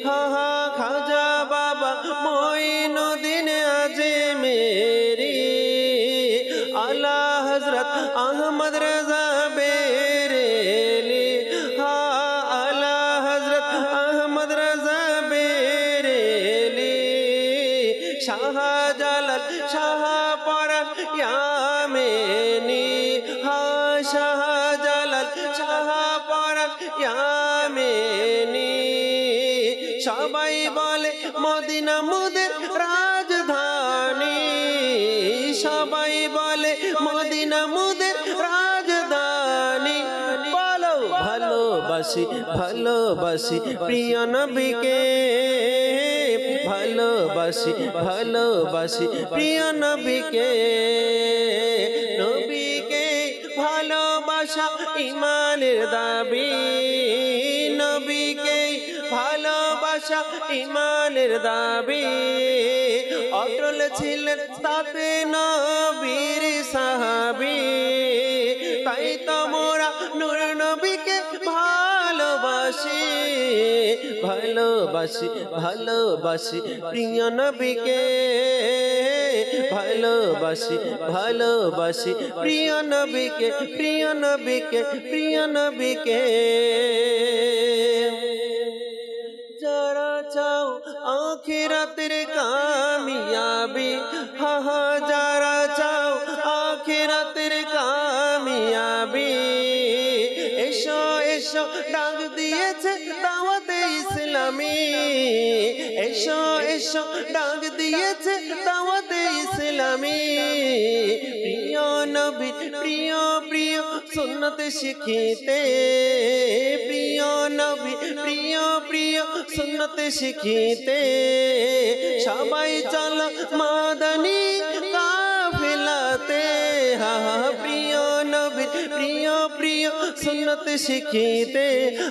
হা হা খাজা বাবা মঈনুদ্দিন আজমেরি আলা হযরত আহমদ রাজা বেরেলি হা আলা হযরত আহমদ রাজা বেরেলি শাহজালাল শাহ পরাশ ইয়ামেনি হা শাহজালাল শাহ পরাশ ইয়ামেনি সবাই বলে মদিনা মোদের রাজধানী সবাই বলে মদিনা মোদের রাজধানী বলো ভালোবাসি ভালোবাসি প্রিয় নবীকে ভালোবাসি ভালোবাসি প্রিয় নবীকে নবীকে ভালোবাসা ঈমানের দাবি নবীকে ভালোবাসা ঈমানের দাবি অটল ছিলেন তাতে নবীর সাহাবী তাই তো মোরা নূর নবীকে ভালোবাসি ভালোবাসি ভালোবাসি প্রিয় নবীকে ভালোবাসি ভালোবাসি প্রিয় নবীকে প্রিয় নবীকে প্রিয় নবীকে যারা চাও আখিরাতের কামিয়াবি হা হা যারা চাও আখিরাতের কামিয়াবি এসো এসো ডাক দিয়েছে দাওয়াতে ইসলামী এসো এসো ডাক দিয়েছে দাওয়াতে ইসলামী প্রিয় নবী প্রিয় প্রিয় সুন্নত শিখিতে প্রিয় নবী প্রিয় প্রিয় সুন্নত শিখিতে সবাই চলো মাদানী কাফেলাতে হা হা প্রিয় নবী প্রিয় প্রিয় সুন্নত শিখিতে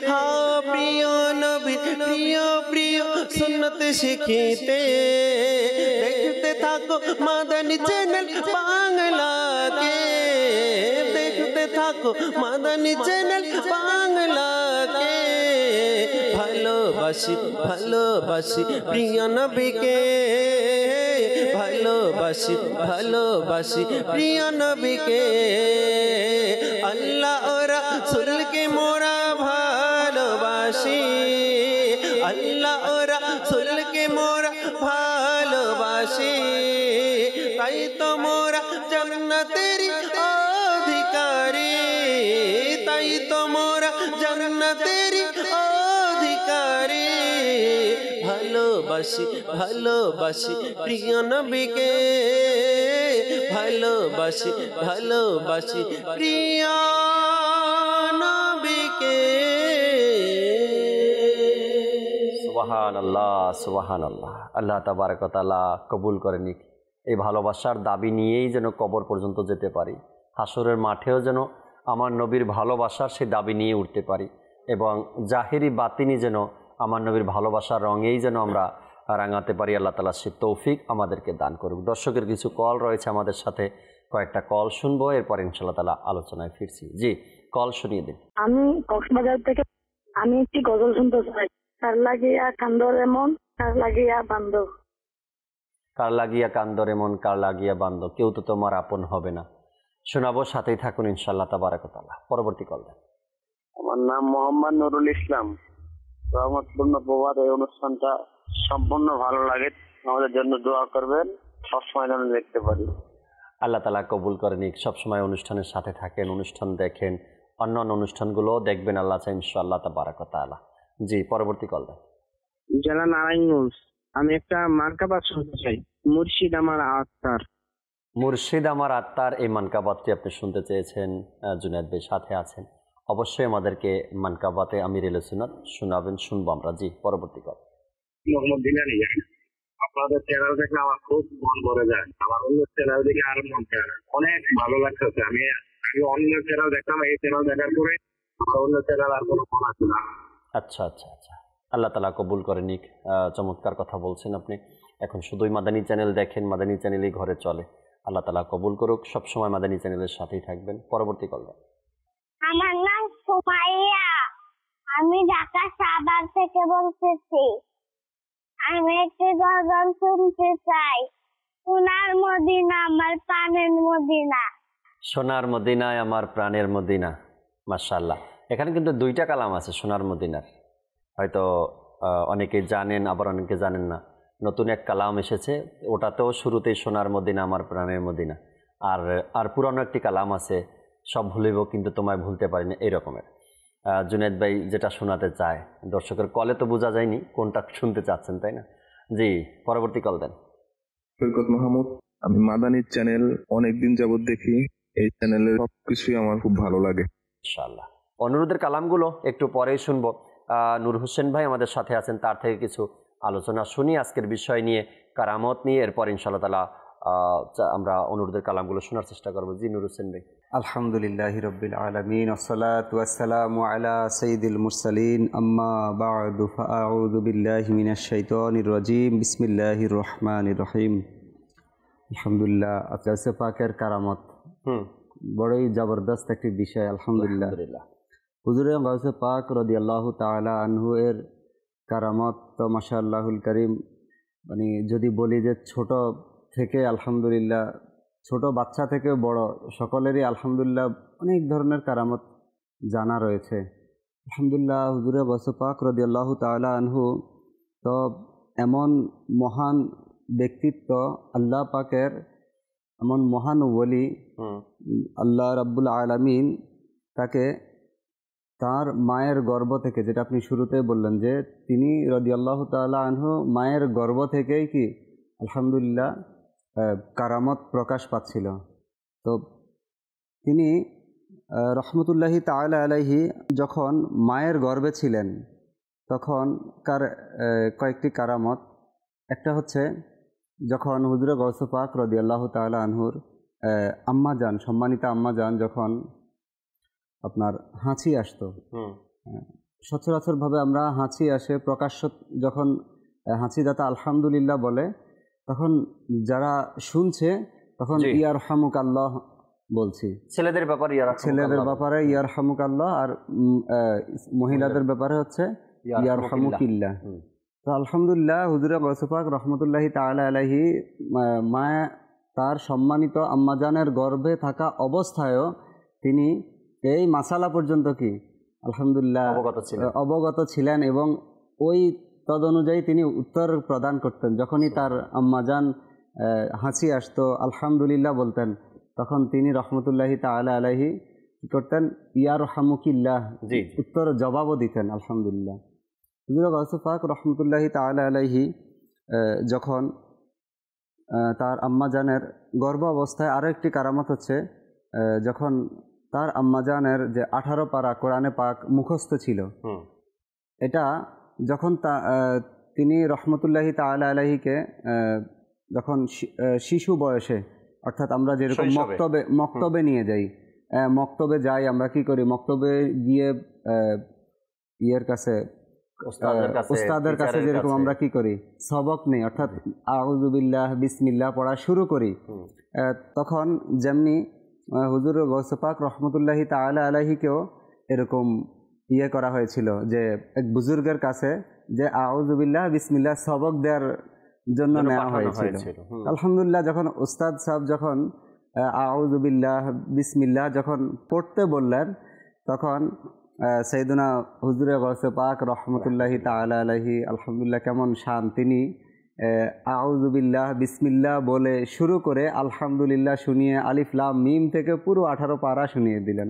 হা প্রিয় নবী প্রিয় প্রিয় সুন্নত শিখিতে দেখতে থাকো মাদানী চ্যানেল বাংলাকে দেখতে থাকো মাদানী চ্যানেল বাংলাকে ভালোবাসি ভালোবাসি প্রিয় নবীকে ভালোবাসি ভালোবাসি প্রিয় নবীকে আল্লাহ ও রাসূলকে মোরা ভালোবাসি আল্লাহ ও রাসূলকে মোরা ভালোবাসি তাই তো মোরা জান্নাতেরই অধিকারী তাই তো মোরা জান্নাতেরই অধিকারী ভালোবাসি ভালোবাসি প্রিয় নবীকে ভালোবাসি ভালোবাসি প্রিয় নবীকে সুবহানাল্লাহ সুবহানাল্লাহ আল্লাহ তাবারক ওয়া তাআলা কবুল করে নিক এই ভালোবাসার দাবি নিয়েই যেন কবর পর্যন্ত যেতে পারি হাসরের মাঠেও যেন আমার নবীর ভালোবাসার সেই দাবি নিয়ে উঠতে পারি এবং জাহেরি বাতিনি যেন আমার নবীর ভালোবাসার রঙেই যেন আমরা রাঙাতে পারি আল্লাহ তাআলা সে তৌফিক আমাদেরকে দান করুক দর্শকের কিছু কল রয়েছে আমাদের সাথে কয়েকটা কল শুনবো এরপর ইনশাআল্লাহ তাআলা আলোচনায় ফিরছি জি কল শুনিয়ে দিন আমি কক্সবাজার থেকে আমি একটি গজল শুনতে চাই তার লাগিয়া কান্দরে মন তার লাগিয়া বান্ধব কার লাগিয়া কান্দরে মন, কার লাগিয়া বান্দ, কেউ তো তোমার আপন হবে না। শোনাবো, সাথেই থাকুন ইনশাআল্লাহ তাবারাক ওয়া তাআলা। পরবর্তী কল দেন। আমার নাম মোহাম্মদ নুরুল ইসলাম। রহমতপূর্ণ প্রভাত এই অনুষ্ঠানটা সম্পূর্ণ ভালো লাগে, আমাদের জন্য দোয়া করবেন, সবসময় যেন দেখতে পারি। আল্লাহ তাআলা কবুল করে নিক। সবসময় অনুষ্ঠানের সাথে থাকেন, অনুষ্ঠান দেখেন, অন্যান্য অনুষ্ঠানগুলো দেখবেন আল্লাহ চাই ইনশাআল্লাহ তাবারাক ওয়া তাআলা। জি, পরবর্তী কল দেন। জেলা নারায়ণগঞ্জ। আমি একটা মার্কাবাদ শুনতে চাই, মুর্শিদ আমার আত্মার। মুর্শিদ আমার আত্মার এই মানকাবাতটি আপনি শুনতে চেয়েছেন, জুনায়েদ ভাই সাথে আছেন, অবশ্যই আমাদেরকে মানকাবাতে আমির এলে সুন্নাত শোনাবেন, শুনবো আমরা। জি, পরবর্তী কল। মোহাম্মদ দিনানি। আপনাদের চ্যানেল দেখলে আমার খুব মন ভরে যায়, আমার অন্য চ্যানেল দেখে আরো মন ভরে যায়, অনেক ভালো লাগতেছে। আমি আগে অন্য চ্যানেল দেখতাম, এই চ্যানেল দেখার পরে আমার অন্য চ্যানেল আর কোনো মন আসে না। আচ্ছা আচ্ছা আচ্ছা, আল্লাহ তাআলা কবুল করে নিক। চমৎকার কথা বলছেন আপনি। এখন শুধুই মাদানী চ্যানেল দেখেন, মাদানী চ্যানেলই ঘরে চলে। আল্লাহ তাআলা কবুল করুক, সবসময় মাদানী চ্যানেলের সাথেই থাকবেন। পরবর্তী কল দেন। আমার নাম সুমাইয়া, আমি ঢাকা সাভার থেকে বলতেছি। আমি একটি গজল শুনতে চাই, সোনার মদিনা আমার প্রাণের মদিনা। সোনার মদিনায় আমার প্রাণের মদিনা। মাশাআল্লাহ, এখানে কিন্তু দুইটা কালাম আছে সোনার মদিনার, হয়তো অনেকে জানেন, আবার অনেকে জানেন না। নতুন এক কালাম এসেছে, ওটাতেও শুরুতেই সোনার মদিনা আমার প্রাণের মদিনা। আর পুরানো একটি কালাম আছে, সব ভুলিব কিন্তু তোমায় ভুলতে পারি না, এই রকমের। জুনায়েদ ভাই যেটা শোনাতে চায়, দর্শকের কলে তো বোঝা যায়নি কোনটা শুনতে চাচ্ছেন, তাই না? জি, পরবর্তী কল দেন। সৈকত মাহমুদ। আমি মাদানী চ্যানেল অনেকদিন যাবত দেখি, এই চ্যানেলের সবকিছুই আমার খুব ভালো লাগে। ইনশাআল্লাহ অনুরোধের কালামগুলো একটু পরেই শুনবো। নূর হোসেন ভাই আমাদের সাথে আছেন, তার থেকে কিছু আলোচনা শুনি আজকের বিষয় নিয়ে, কারামত নিয়ে। এরপর ইনশাআল্লাহ তাআলা আমরা অনুরোধের কালামগুলো শোনার চেষ্টা করবো। জি, নূর হোসেন ভাই। আলহামদুলিল্লাহি রাব্বিল আলামিন, ওয়াসসালাতু ওয়াসসালামু আলা সাইয়্যিদিল মুরসালিন, আম্মা বা'দু, ফাআউযু বিল্লাহি মিনাশ শাইতানির রাজীম, বিসমিল্লাহির রহমানির রহিম। আলহামদুলিল্লাহ, গাউসে পাকের কারামত বড়ই জবরদস্ত একটি বিষয়। আলহামদুলিল্লাহ, হুজুরে গাউসে পাক রাদিয়াল্লাহু তাআলা আনহু এর কারামত তো মাশাআল্লাহুল কারীম, মানে যদি বলি যে ছোট থেকে আলহামদুলিল্লাহ, ছোট বাচ্চা থেকে বড় সকলেরই আলহামদুলিল্লাহ অনেক ধরনের কারামত জানা রয়েছে। আলহামদুলিল্লাহ, হুজুরে গাউসে পাক রাদিয়াল্লাহু তাআলা আনহু তো এমন মহান ব্যক্তিত্ব, আল্লাহ পাকের এমন মহান ওলি, আল্লাহ রাব্বুল আলামিন তাকে তার মায়ের গর্ভ থেকে, যেটা আপনি শুরুতে বললেন যে তিনি রাদিয়াল্লাহু তাআলা আনহু মায়ের গর্ভ থেকেই কি আলহামদুলিল্লাহ কারামত প্রকাশ পাচ্ছিল। তো তিনি রহমতুল্লাহি তাআলা আলাইহি যখন মায়ের গর্ভে ছিলেন তখনকার কয়েকটি কারামত। একটা হচ্ছে যখন হুজুরে গাউসে পাক রাদিয়াল্লাহু তাআলা আনহুর আম্মাজান, সম্মানিতা আম্মাজান যখন আপনার হাঁচি আসতো, সচরাচরভাবে আমরা হাঁচি আসে প্রকাশ্য যখন হাঁচিদাতা আলহামদুলিল্লাহ বলে, তখন যারা শুনছে তখন ইয়ারহামুক আল্লাহ বলছি, ছেলেদের ব্যাপারে ইয়ারহামুক আল্লাহ, আর মহিলাদের ব্যাপারে হচ্ছে ইয়ারহামুকিল্লাহ। তো আলহামদুলিল্লাহ, হুজুরে গাউসে পাক রহমতুল্লাহি তাআলা আলাইহি মা তার সম্মানিত আম্মাজানের গর্ভে থাকা অবস্থায়ও তিনি এই মাসালা পর্যন্ত কি আলহামদুলিল্লাহ অবগত ছিলেন, এবং ওই তদ অনুযায়ী তিনি উত্তর প্রদান করতেন। যখনই তার আম্মাজান হাঁচি আসতো আলহামদুলিল্লাহ বলতেন, তখন তিনি রহমতুল্লাহি তাআলা আলাইহি কি করতেন, ইয়ারহামুকিল্লাহ উত্তর জবাবও দিতেন। আলহামদুলিল্লাহ, হুজুর গাউসে পাক রহমতুল্লাহি তাআলা আলাইহি যখন তার আম্মাজানের গর্ভ অবস্থায়, আরও একটি কারামত হচ্ছে যখন তার আম্মাজানের যে 18 পারা কোরআনে পাক মুখস্থ ছিল, এটা যখন তিনি রহমতুল্লাহি তাআলা আলাইহিকে যখন শিশু বয়সে, অর্থাৎ আমরা যেরকম মক্তবে নিয়ে যাই, মক্তবে যাই আমরা, কি করি মক্তবে গিয়ে ইয়ের কাছে, উস্তাদের কাছে যেরকম আমরা কি করি সবক নেই, অর্থাৎ আউযু বিল্লাহ বিসমিল্লাহ পড়া শুরু করি, তখন যেমনি হুজুর গাউসে পাক রহমতুল্লাহি তাআলা আলাইহিকেও এরকম ইয়ে করা হয়েছিল যে এক বুজুর্গের কাছে যে আউযু বিল্লাহ বিসমিল্লাহ সবক দেওয়ার জন্য নেওয়া হয়েছিল। আলহামদুলিল্লাহ, যখন উস্তাদ সাহেব যখন আউযু বিল্লাহ বিসমিল্লাহ যখন পড়তে বললেন, তখন সাইয়েদুনা হুজুরে গৌসে পাক রহমতুল্লাহি তাআলা আলাইহি আলহামদুলিল্লাহ কেমন শান, তিনি আউযু বিল্লাহ বিসমিল্লাহ বলে শুরু করে আলহামদুলিল্লাহ শুনিয়ে আলিফ লাম মিম থেকে পুরো 18 পারা শুনিয়ে দিলেন।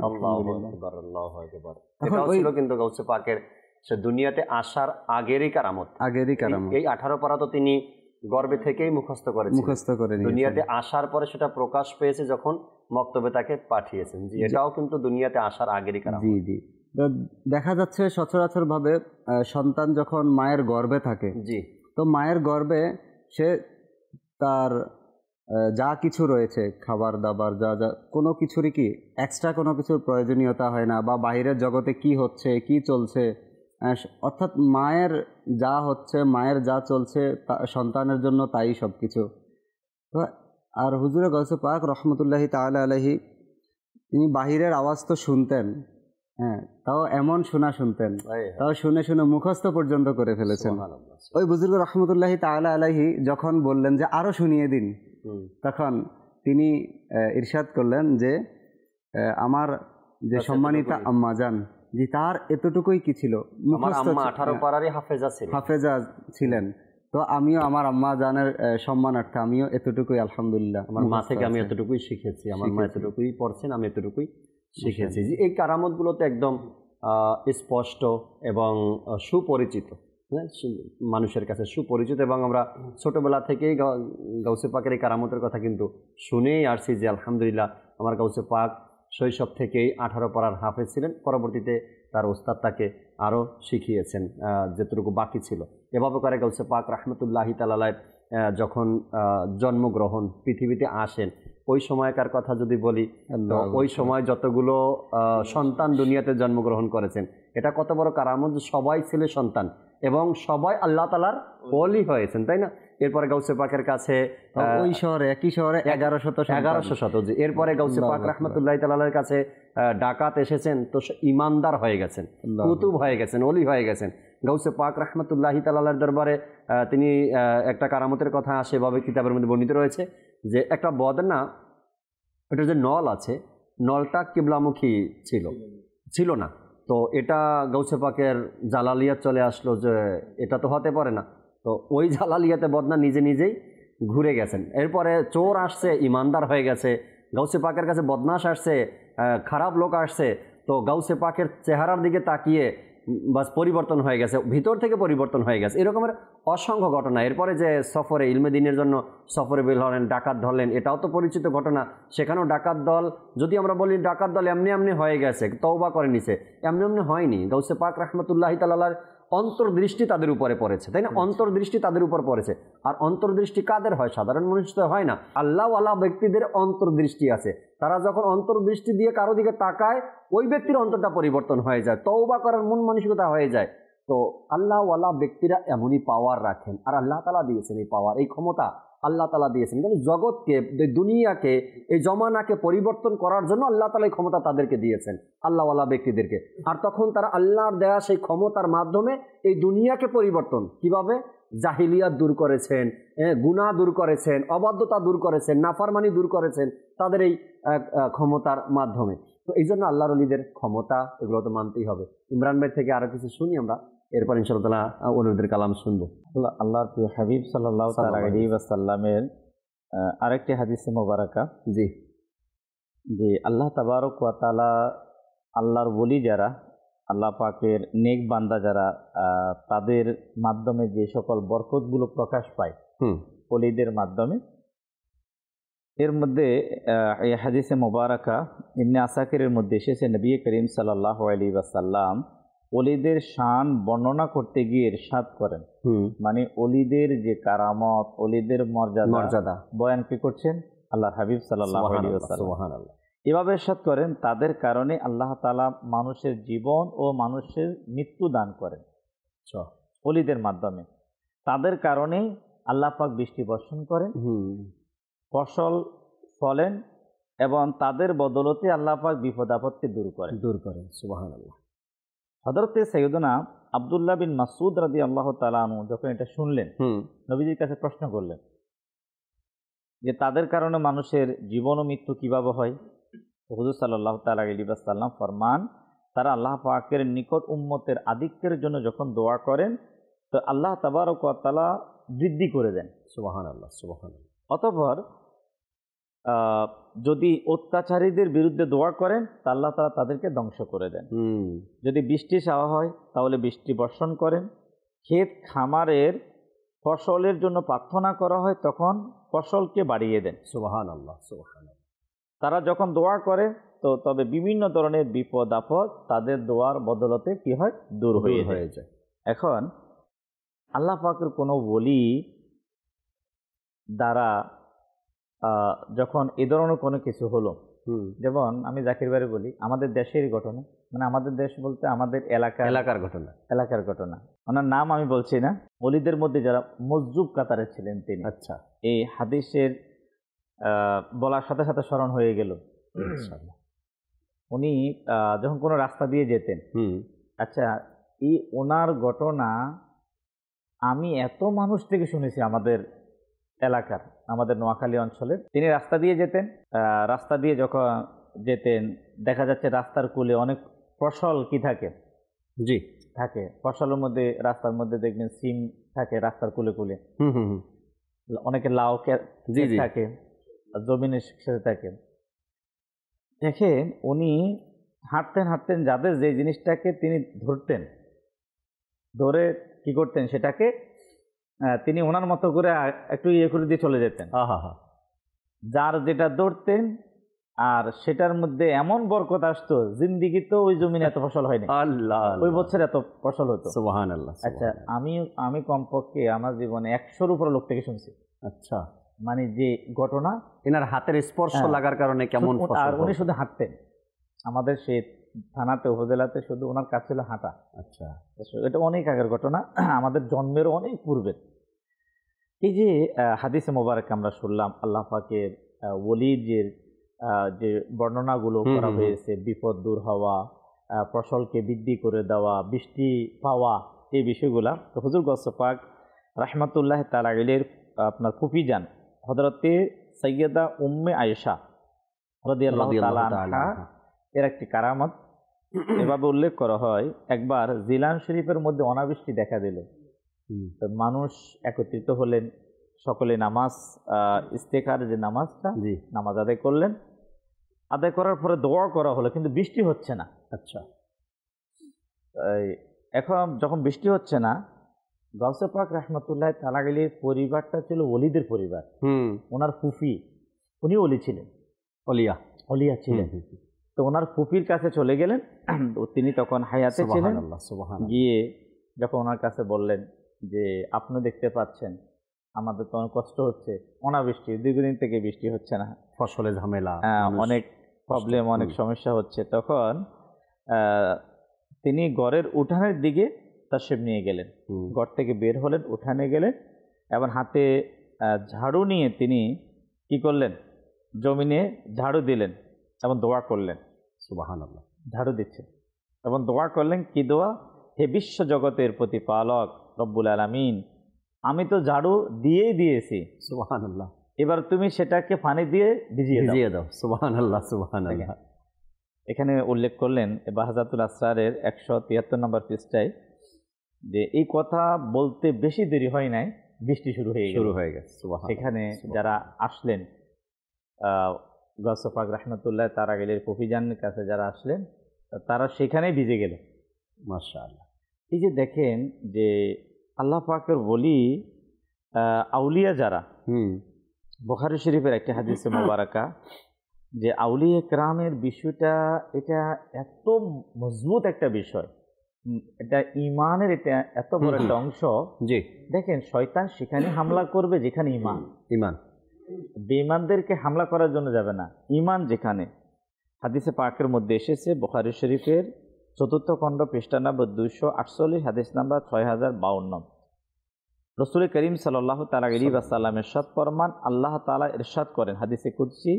এটাও ছিল কিন্তু গৌসে পাকের সে দুনিয়াতে আসার আগেরই কারামত। এই 18 পারা তো তিনি গর্বে থেকেই মুখস্থ করে দুনিয়াতে আসার পরে সেটা প্রকাশ পেয়েছে যখন মক্তবে তাকে পাঠিয়েছেন। জি, এটাও কিন্তু দুনিয়াতে আসার আগেরই কারামত। জি জি, দেখা যাচ্ছে সচরাচর ভাবে সন্তান যখন মায়ের গর্ভে থাকে, জি, তো মায়ের গর্ভে সে তার যা কিছু রয়েছে খাবার দাবার যা যা কোনো কিছুরই কি এক্সট্রা কোনো কিছুর প্রয়োজনীয়তা হয় না, বা বাইরের জগতে কি হচ্ছে কি চলছে, অর্থাৎ মায়ের যা হচ্ছে মায়ের যা চলছে সন্তানের জন্য তাই সব কিছু। তো আর হুজুরে গৌসে পাক রহমতুল্লাহি তাআলা আলাইহি তিনি বাহিরের আওয়াজ তো শুনতেন, হ্যাঁ, তাও এমন শুনতেন, তাও শুনে শুনে মুখস্থ পর্যন্ত করে ফেলেছেন। ওই বুজুর্গ রহমতুল্লাহি তাআলা আলাইহি যখন বললেন যে আরো শুনিয়ে দিন, তখন তিনি ইরশাদ করলেন যে আমার যে সম্মানিতা আম্মা জান, যে তার এতটুকুই কি ছিল, মুখস্থ 18 পারারই হাফেজা ছিলেন। তো আমিও আমার আম্মা জানের সম্মানার্থে আমিও এতটুকুই আলহামদুলিল্লাহ আমার মা থেকে আমি এতটুকুই শিখেছি, আমার মা এতটুকুই পড়ছেন, আমি এতটুকুই শিখেছি। যে এই কারামতগুলো তো একদম স্পষ্ট এবং সুপরিচিত, মানুষের কাছে সুপরিচিত, এবং আমরা ছোটবেলা থেকেই গাউসে পাকের এই কারামতের কথা কিন্তু শুনেই আসছি যে আলহামদুলিল্লাহ আমার গাউসে পাক শৈশব থেকেই 18 পারার হাফেজ ছিলেন। পরবর্তীতে তার ওস্তাদ তাকে আরও শিখিয়েছেন যেটুকু বাকি ছিল। এভাবে করে গাউসে পাক রহমতুল্লাহি তাআলা যখন জন্মগ্রহণ পৃথিবীতে আসেন, ওই সময়কার কথা যদি বলি, ওই সময় যতগুলো সন্তান দুনিয়াতে জন্মগ্রহণ করেছেন, এটা কত বড় কারামত, সবাই ছেলে সন্তান এবং সবাই আল্লাহ তাআলার ওলি হয়েছেন, তাই না? এরপরে গাউসে পাকের কাছে ওই শহরে একই শহরে 1100 জি, এরপরে গাউসে পাক রাহমাতুল্লাহি তাআলার কাছে ডাকাত এসেছেন, তো ইমানদার হয়ে গেছেন, কুতুব হয়ে গেছেন, ওলি হয়ে গেছেন। গাউসে পাক রাহমাতুল্লাহি তাআলার দরবারে তিনি একটা কারামতের কথা সেভাবে কিতাবের মধ্যে বর্ণিত রয়েছে যে একটা বদনা, এটা যে নল আছে, নলটা কিবলামুখী ছিল না। তো এটা গাউসে পাকের জালালিয়াত চলে আসলো যে এটা তো হতে পারে না। তো ওই জালালিয়াতে বদনা নিজেই ঘুরে গেছেন। এরপরে চোর আসছে, ইমানদার হয়ে গেছে। গাউসে পাকের কাছে বদমাশ আসছে, খারাপ লোক আসছে, তো গাউসে পাকের চেহারার দিকে তাকিয়ে বাস পরিবর্তন হয়ে গেছে, ভিতর থেকে পরিবর্তন হয়ে গেছে। এরকমের অসংখ্য ঘটনা। এরপরে যে সফরে ইলমে দিনের জন্য সফরে বের হলেন, ডাকাত ধরলেন, এটাও তো পরিচিত ঘটনা। সেখানেও ডাকাত দল, যদি আমরা বলি ডাকাত দল এমনি হয়ে গেছে, তওবা করে নিছে, এমনি হয়নি। গাউসে পাক রাহমাতুল্লাহি তাআলার অন্তর্দৃষ্টি তাদের উপরে পড়েছে, তাই না? অন্তর্দৃষ্টি তাদের উপর পড়েছে। আর অন্তর্দৃষ্টি কাদের হয়? সাধারণ মানুষ তো হয় না, আল্লাহওয়ালা ব্যক্তিদের অন্তর্দৃষ্টি আছে। তারা যখন অন্তর্দৃষ্টি দিয়ে কারো দিকে তাকায়, ওই ব্যক্তির অন্তরটা পরিবর্তন হয়ে যায়, তওবা করার মন মানসিকতা হয়ে যায়। তো আল্লাহওয়ালা ব্যক্তিরা এমনই পাওয়ার রাখেন, আর আল্লাহ তাআলা দিয়েছেন এই পাওয়ার, এই ক্ষমতা আল্লাহ তাআলা দিয়েছেন। কিন্তু জগৎকে, দুনিয়াকে, এই জমানাকে পরিবর্তন করার জন্য আল্লাহ তাআলা এই ক্ষমতা তাদেরকে দিয়েছেন, আল্লাহওয়ালা ব্যক্তিদেরকে। আর তখন তারা আল্লাহর দেয়া সেই ক্ষমতার মাধ্যমে এই দুনিয়াকে পরিবর্তন কিভাবে, জাহিলিয়াত দূর করেছেন, গুনাহ দূর করেছেন, অবাধ্যতা দূর করেছেন, নাফরমানি দূর করেছেন তাদের এই ক্ষমতার মাধ্যমে। তো এই জন্য আল্লাহর ওলিদের ক্ষমতা, এগুলো তো মানতেই হবে। ইমরান ভাই থেকে আরো কিছু শুনি আমরা, এরপর ইনশাআল্লাহ ওলিদের কালাম শুনবো। আল্লাহর প্রিয় হাবিব সাল্লাল্লাহু আলাইহি ওয়াসাল্লামের আরেকটি হাদিসে মোবারকা, যে আল্লাহ তাবারক ওয়া তাআলা, আল্লাহর ওলি যারা, আল্লাহ পাকের নেক বান্দা যারা, তাদের মাধ্যমে যে সকল বরকতগুলো প্রকাশ পায় ওলিদের মাধ্যমে, এর মধ্যে এই হাদিসে মোবারকা ইবনে আসাকিরের মধ্যে এসেছে, নবী করিম সাল্লাল্লাহু আলাইহি ওয়াসাল্লাম ওলিদের শান বর্ণনা করতে গিয়ে ইরশাদ করেন, মানে ওলিদের যে কারামত, ওলিদের মর্যাদা বয়ান কি করছেন আল্লাহর হাবিব সাল্লাল্লাহু আলাইহি ওয়াসাল্লাম। এভাবে ইরশাদ করেন, তাদের কারণে আল্লাহ তাআলা মানুষের জীবন ও মানুষের মৃত্যু দান করেন ওলিদের মাধ্যমে। তাদের কারণে আল্লাহ পাক বৃষ্টি বর্ষণ করেন, ফসল ফলেন, এবং তাদের বদলতে আল্লাহ পাক বিপদ আপদকে দূর করেন। সুবহানাল্লাহ। হযরতে সাইয়্যিদুনা আব্দুল্লাহ বিন মাসউদ রাদিয়াল্লাহু তাআলা আনহু যখন এটা শুনলেন, নবীজির কাছে প্রশ্ন করলেন যে তাদের কারণে মানুষের জীবন ও মৃত্যু কিভাবে হয়। হুজুর সাল্লাল্লাহু তাআলা আলাইহি ওয়াসাল্লাম ফরমান, তারা আল্লাহ পাকের নিকট উম্মতের আধিক্যের জন্য যখন দোয়া করেন তো আল্লাহ তাবারক ওয়া তাআলা বৃদ্ধি করে দেন। সুবহানাল্লাহ, সুবহানাল্লাহ। অতঃপর যদি অত্যাচারীদের বিরুদ্ধে দোয়া করেন তা আল্লাহ তাআলা তাদেরকে ধ্বংস করে দেন। যদি বৃষ্টি চাওয়া হয় তাহলে বৃষ্টি বর্ষণ করেন। ক্ষেত খামারের ফসলের জন্য প্রার্থনা করা হয় তখন ফসলকে বাড়িয়ে দেন। সুবহানাল্লাহ, সুবহানাল্লাহ। তারা যখন দোয়া করে তো তবে বিভিন্ন ধরনের বিপদ আপদ তাদের দোয়ার বদলতে কি হয়, দূর হয়ে যায়। এখন আল্লাহ পাকের কোনো ওলি দ্বারা যখন এ ধরনের কোনো কিছু হলো, যেমন আমি জাকির ভাই বলি আমাদের দেশেরই ঘটনা, মানে আমাদের দেশ বলতে আমাদের এলাকার ঘটনা, ওনার নাম আমি বলছি না, ওলিদের মধ্যে যারা মজজুব কাতারে ছিলেন তিনি। আচ্ছা, এই হাদিসের বলার সাথে সাথে স্মরণ হয়ে গেল। উনি যখন কোনো রাস্তা দিয়ে যেতেন, আচ্ছা এই ওনার ঘটনা আমি এত মানুষ থেকে শুনেছি আমাদের এলাকার, আমাদের নোয়াখালী অঞ্চলের। তিনি রাস্তা দিয়ে যেতেন, রাস্তা দিয়ে যখন যেতেন দেখা যাচ্ছে রাস্তার কূলে অনেক ফসল কি থাকে, থাকে ফসলের মধ্যে, রাস্তার মধ্যে দেখবেন সিম থাকে রাস্তার কূলে কূলে, অনেকে লাউ থাকে, জমিনের সাথে থাকে। দেখেন উনি হাঁটতেন যাদের যে জিনিসটাকে তিনি ধরতেন, ধরে কি করতেন সেটাকে তিনি ওনার মতো করে একটু ইয়ে করে দিয়ে চলে যেতেন। যার যেটা ধরতেন আর সেটার মধ্যে এমন বরকত আসতো, জিন্দিগি তো ওই জমিনে এত ফসল হয়নি, ওই বছর এত ফসল হতো। সুবহানাল্লাহ। আচ্ছা আমি কমপক্ষে আমার জীবনে 100-র উপর লোক থেকে শুনছি। আচ্ছা, মানে যে ঘটনা এনার হাতের স্পর্শ লাগার কারণে কেমন, আর উনি শুধু হাঁটতেন, আমাদের সেই থানাতে উপজেলাতে শুধু ওনার কাজ ছিল হাঁটা। আচ্ছা, এটা অনেক আগের ঘটনা, আমাদের জন্মের অনেক পূর্বের। এই যে হাদিসে মোবারক আমরা শুনলাম আল্লাহ পাকের ওলির যে বর্ণনাগুলো করা হয়েছে, বিপদ দূর হওয়া, ফসলকে বৃদ্ধি করে দেওয়া, বৃষ্টি পাওয়া, এই বিষয়গুলা তো হুজুর গৌস পাক রাহমাতুল্লাহ তাআলা আলাইহির আপনার ফুফি যান হযরতে সাইয়্যিদা উম্মে আয়েশা রাদিয়াল্লাহু তাআলা আনহা এর একটি কারামত এভাবে উল্লেখ করা হয়। একবার জিলান শরীফের মধ্যে অনাবৃষ্টি দেখা দিল, মানুষ একত্রিত হলেন, সকলে নামাজ ইস্তেখার যে নামাজটা, নামাজ আদায় করলেন। আদায় করার পরে দোয়া করা হলো, কিন্তু বৃষ্টি হচ্ছে না। আচ্ছা, এখন যখন বৃষ্টি হচ্ছে না, গাউসে পাক রাহমাতুল্লাহ তাআলা আলাইহির পরিবারটা ছিল ওলিদের পরিবার। ওনার ফুফি, উনি ওলি ছিলেন, অলিয়া ছিলেন। তো ওনার ফুফির কাছে চলে গেলেন, তিনি তখন হায়াতে ছিলেন। গিয়ে যখন ওনার কাছে বললেন যে আপনি দেখতে পাচ্ছেন আমাদের তো অনেক কষ্ট হচ্ছে, অনাবৃষ্টি, দীর্ঘদিন থেকে বৃষ্টি হচ্ছে না, ফসলে ঝামেলা, অনেক প্রবলেম, অনেক সমস্যা হচ্ছে। তখন তিনি ঘরের উঠানের দিকে তাশরিফ নিয়ে গেলেন, ঘর থেকে বের হলেন, উঠানে গেলেন এবং হাতে ঝাড়ু নিয়ে তিনি কি করলেন, জমিনে ঝাড়ু দিলেন এবং দোয়া করলেন। সুবহানাল্লাহ। ঝাড়ু দিচ্ছেন এবং দোয়া করলেন, কি দোয়া? হে বিশ্ব জগতের প্রতিপালক রব্বুল আলামিন, আমি তো ঝাড়ু দিয়েছি, সুবহানাল্লাহ, এবার তুমি সেটাকে পানি দিয়ে ভিজিয়ে দাও। সুবহানাল্লাহ, সুবহানাল্লাহ। এখানে উল্লেখ করলেন বাহাজাতুল আসরারের 173 নম্বর পৃষ্ঠায় যে এই কথা বলতে বেশি দেরি হয় নাই, বৃষ্টি শুরু হয়ে গেছে। সেখানে যারা আসলেন গাউসে পাক রাহমাতুল্লাহ তাআলা আলাইহির ফুফিজানের কাছে যারা আসলেন তারা সেখানেই ভিজে গেল। মাশাআল্লাহ। এই যে দেখেন যে আল্লাহ পাকের বলি আউলিয়া যারা, বুখারী শরীফের একটি হাদিসে মোবারকা যে আউলিয়া কেরামের বিষয়টা, এটা এত মজবুত একটা বিষয়, এটা ইমানের, এটা এত বড় একটা অংশ। জি, দেখেন শয়তান সেখানে হামলা করবে যেখানে ইমান, বেঈমানদেরকে হামলা করার জন্য যাবে না, ইমান যেখানে। হাদিসে পাকের মধ্যে এসেছে বুখারী শরীফের 4th খণ্ড পৃষ্ঠা নম্বর 248, হাদিস নাম্বার 6052। রাসূল করিম সাল্লাল্লাহু তাআলা আলাইহি ওয়াসাল্লাম ইরশাদ ফরমান, আল্লাহ তাআলা ইরশাদ করেন হাদিসে কুদসি,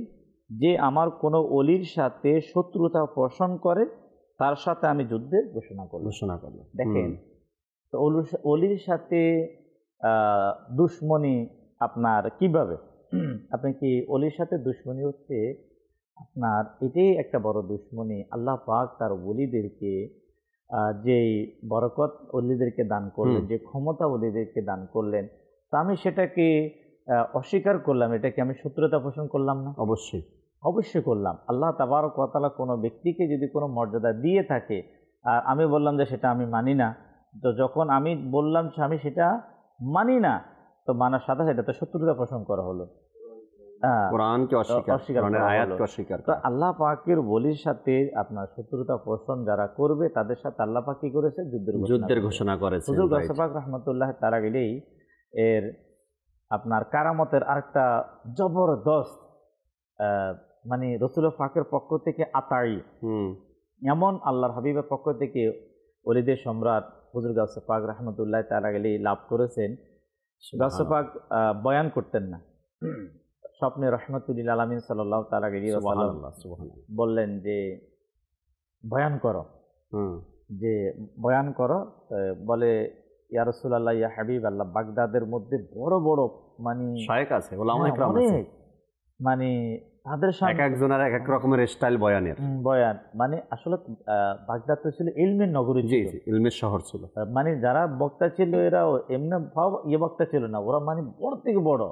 যে আমার কোনো ওলির সাথে শত্রুতা পোষণ করে তার সাথে আমি যুদ্ধের ঘোষণা করলাম। দেখেন, তো অলির সাথে দুশ্মনী আপনার কিভাবে, আপনি কি অলির সাথে দুশ্মনী হচ্ছে আপনার এটাই একটা বড় দুশ্মনী। আল্লাহ পাক তার ওলিদেরকে যেই বরকত ওলিদেরকে দান করলেন, যে ক্ষমতা ওলিদেরকে দান করলেন, তা আমি সেটাকে অস্বীকার করলাম, এটাকে আমি শত্রুতা পোষণ করলাম না? অবশ্যই করলাম। আল্লাহ তাবারক ওয়া তাআলা কোনো ব্যক্তিকে যদি কোনো মর্যাদা দিয়ে থাকে আর আমি বললাম যে সেটা আমি মানি না, তো যখন আমি বললাম আমি সেটা মানি না, তো মানার সাথে সেটা তো শত্রুতা পোষণ করা হলো, কোরআনকে অস্বীকার করা, আয়াতকে অস্বীকার করা। তো আল্লাহ পাকের ওলির সাথে আপনার শত্রুতা পোষণ যারা করবে তাদের সাথে আল্লাহ পাক কি করেছে? যুদ্ধের ঘোষণা করেছে। হুজুর গাউস পাক রাহমাতুল্লাহ তাআলা আলাইহি এর আপনার কারামতের আরেকটা জবরদস্ত মানে রাসূল পাকের পক্ষ থেকে আতাই, এমন আল্লাহর হাবিবের পক্ষ থেকে ওলিদের সম্রাট হুজুর গাউস পাক রাহমাতুল্লাহ তাআলা আলাইহি লাভ করেছেন। গাউস পাক বয়ান করতেন না, স্বপ্নে রহমতুল্লিল আলামিন সাল্লাল্লাহু তাআলা আলাইহি ওয়াসাল্লাম বললেন যে বয়ান করো, যে বয়ান করো। বলে ইয়া রাসূলুল্লাহ, ইয়া হাবিব আল্লাহ, বাগদাদের মধ্যে বড় বড় মানে শায়েখ আছে, ওলামা ইকরাম আছে, মানে তাদের সামনে এক একজনের এক এক রকমের স্টাইল বয়ানের, বয়ান মানে আসলে বাগদাদ তো ছিল ইলমের নগরী, ইলমের শহর ছিল, মানে যারা বক্তা ছিল এরা এমনি ভাব বক্তা ছিল না, ওরা মানে বড় থেকে বড়,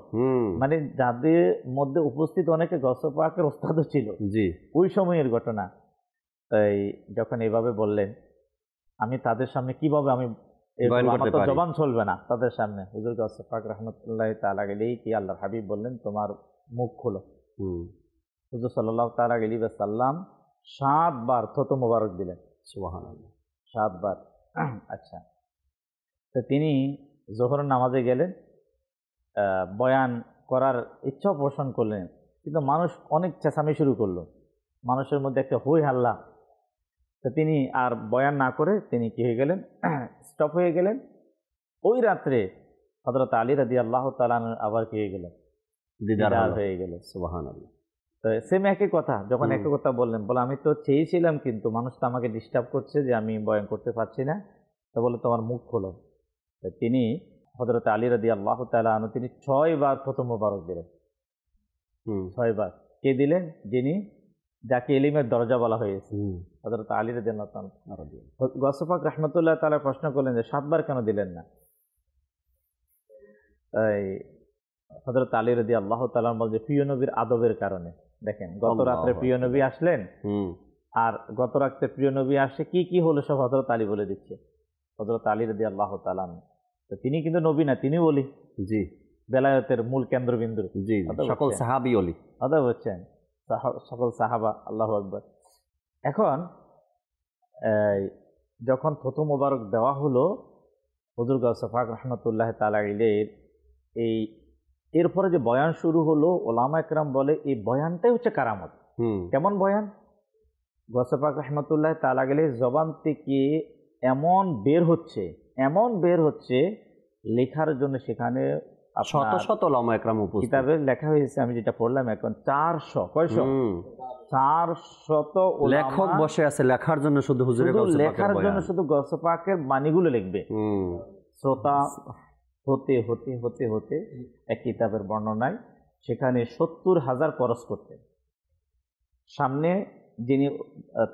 মানে যাদের মধ্যে উপস্থিত অনেকে গাউস পাকের ওস্তাদও ছিল ওই সময়ের ঘটনা। তাই যখন এইভাবে বললেন, আমি তাদের সামনে কিভাবে আমি আমার তো জবান চলবে না তাদের সামনে। হুজুর গাউস পাক রাহমাতুল্লাহ তাআলা আলাইহি কি আল্লাহর হাবিব বললেন, তোমার মুখ খোলো। হুজুর সাল্লাল্লাহু তাআলা আলাইহি ওয়াসাল্লাম 7 বার থুতু মোবারক দিলেন। সুবহানাল্লাহ, 7 বার। আচ্ছা, তো তিনি জোহরের নামাজে গেলেন, বয়ান করার ইচ্ছা পোষণ করলেন, কিন্তু মানুষ অনেক চেঁচামি শুরু করলো, মানুষের মধ্যে একটা হই হাল্লা। তো তিনি আর বয়ান না করে তিনি কি হয়ে গেলেন, স্টপ হয়ে গেলেন। ওই রাত্রে হযরত আলী রাদিয়াল্লাহু তাআলা আবার কি হয়ে গেলেন, দিদার হয়ে গেল। সুবহানাল্লাহ। তো সেম একই কথা, যখন একই কথা বললেন, বলে আমি তো চেয়েছিলাম কিন্তু মানুষ তো আমাকে ডিস্টার্ব করছে যে আমি বয়ান করতে পারছি না, তো বলে তোমার মুখ খোলো। তো তিনি হযরত আলী রাদিয়াল্লাহু তাআলা আনহু তিনি 6 বার প্রথম মোবারক দিলেন। 6 বার। কে দিলেন? যিনি যাকে ইলমের দরজা বলা হয়েছে, হযরত আলী রাদিয়াল্লাহু তাআলা। গাউস পাক রাহমাতুল্লাহ তাআলা প্রশ্ন করলেন যে 7 বার কেন দিলেন না? এই হযরত আলী রাদিয়াল্লাহু তাআলা বলেন যে প্রিয় নবীর আদবের কারণে। দেখেন, গত রাতে প্রিয় নবী আসলেন, আর গত রাতে প্রিয় নবী আসে কি কি হলো সব হযরত আলী বলে দিচ্ছে। হযরত আলী রাদিয়াল্লাহু তাআলা, তো তিনি কিন্তু নবী না, তিনি ওলি, জি, বেলায়েতের মূল কেন্দ্রবিন্দু, জি, সকল সাহাবী ওলি, কথা বলছেন, সকল সাহাবা। আল্লাহু আকবার। এখন যখন প্রথম মোবারক দেওয়া হলো, হুজুর গাউস পাক রাহমাতুল্লাহ তাআলা আলাইহি এরপরে যে বয়ান শুরু হলো, ওলামা একরাম বলে এই বয়ানটাই হচ্ছে কারামত। কেমন বয়ান? গাউস পাক রাহমাতুল্লাহ তাআলা আলাইহি জবান থেকে এমন বের হচ্ছে লেখার জন্য সেখানে শত শত ওলামা একরাম উপস্থিত, কিতাবে লেখা হয়েছে, আমি যেটা পড়লাম এখন 400, কয়শো? 400 লেখক বসে আছে লেখার জন্য, শুধু হুজুরের লেখার জন্য শুধু গাউস পাকের বাণীগুলো লিখবে। শ্রোতা হতে হতে হতে হতে এক কিতাবের বর্ণনায় সেখানে 70,000 পরশ করতেন। সামনে যিনি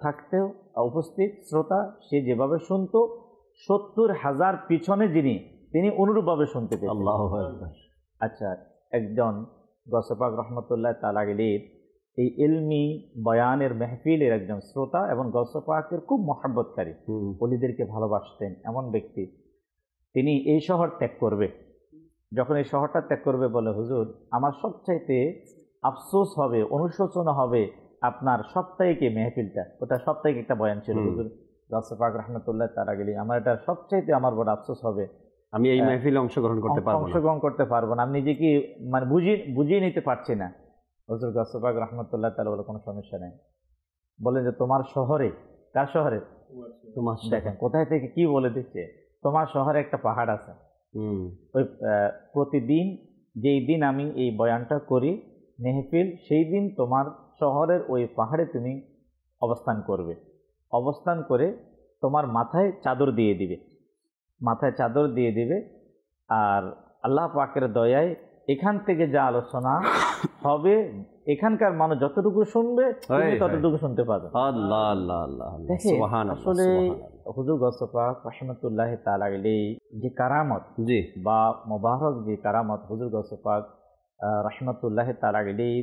থাকতেও উপস্থিত শ্রোতা, সে যেভাবে শুনতো, 70,000 পিছনে তিনি অনুরূপভাবে শুনতে পেতেন। আল্লাহু আকবার। আচ্ছা, একজন গাউস পাক রাহমাতুল্লাহ তাআলা আলাইহি এই ইলমি বয়ানের মেহফিলের একজন শ্রোতা এবং গাউস পাকের খুব মহব্বতকারী, ওলিদেরকে ভালোবাসতেন এমন ব্যক্তি, তিনি এই শহর ত্যাগ করবে। যখন এই শহরটা ত্যাগ করবে, বলে হুজুর আমার সবচাইতে আফসোস হবে, অনুশোচনা হবে আপনার সাপ্তাহিক মেহফিলটা, ওটা সাপ্তাহিক একটা বয়ান ছিল হুজুর গাউস পাক রাহমাতুল্লাহ তাআলা আলাইহি, আমার এটা সবচাইতে আমার বড় আফসোস হবে, আমি এই মেহফিলে অংশগ্রহণ করতে পারবো না, আমি নিজেকে মানে বুঝিয়ে নিতে পারছি না। হুজুর গাউস পাক রাহমাতুল্লাহ তাআলা বলে কোনো সমস্যা নেই, বলেন যে তোমার শহরে, কার শহরে? তোমার। দেখেন কোথায় থেকে কি বলে দিচ্ছে, তোমার শহরে একটা পাহাড় আছে, ওই প্রতিদিন যেই দিন আমি এই বয়ানটা করি মেহফিল, সেই দিন তোমার শহরের ওই পাহাড়ে তুমি অবস্থান করবে, অবস্থান করে তোমার মাথায় চাদর দিয়ে দিবে, মাথায় চাদর দিয়ে দিবে। আর আল্লাহ পাকের দয়ায় এখান থেকে যা আলোচনা হবে এখানকার মানুষ যতটুকু শুনবে তুমি ততটুকু শুনতে পাবে। আল্লাহ আল্লাহ আল্লাহ, আসলে হুজুর গৌসে পাক রাহমাতুল্লাহ তাআলা আলাইহি যে কারামত বা মোবারক যে কারামত হুজুর গৌসে পাক রাহমাতুল্লাহ তাআলা আলাইহি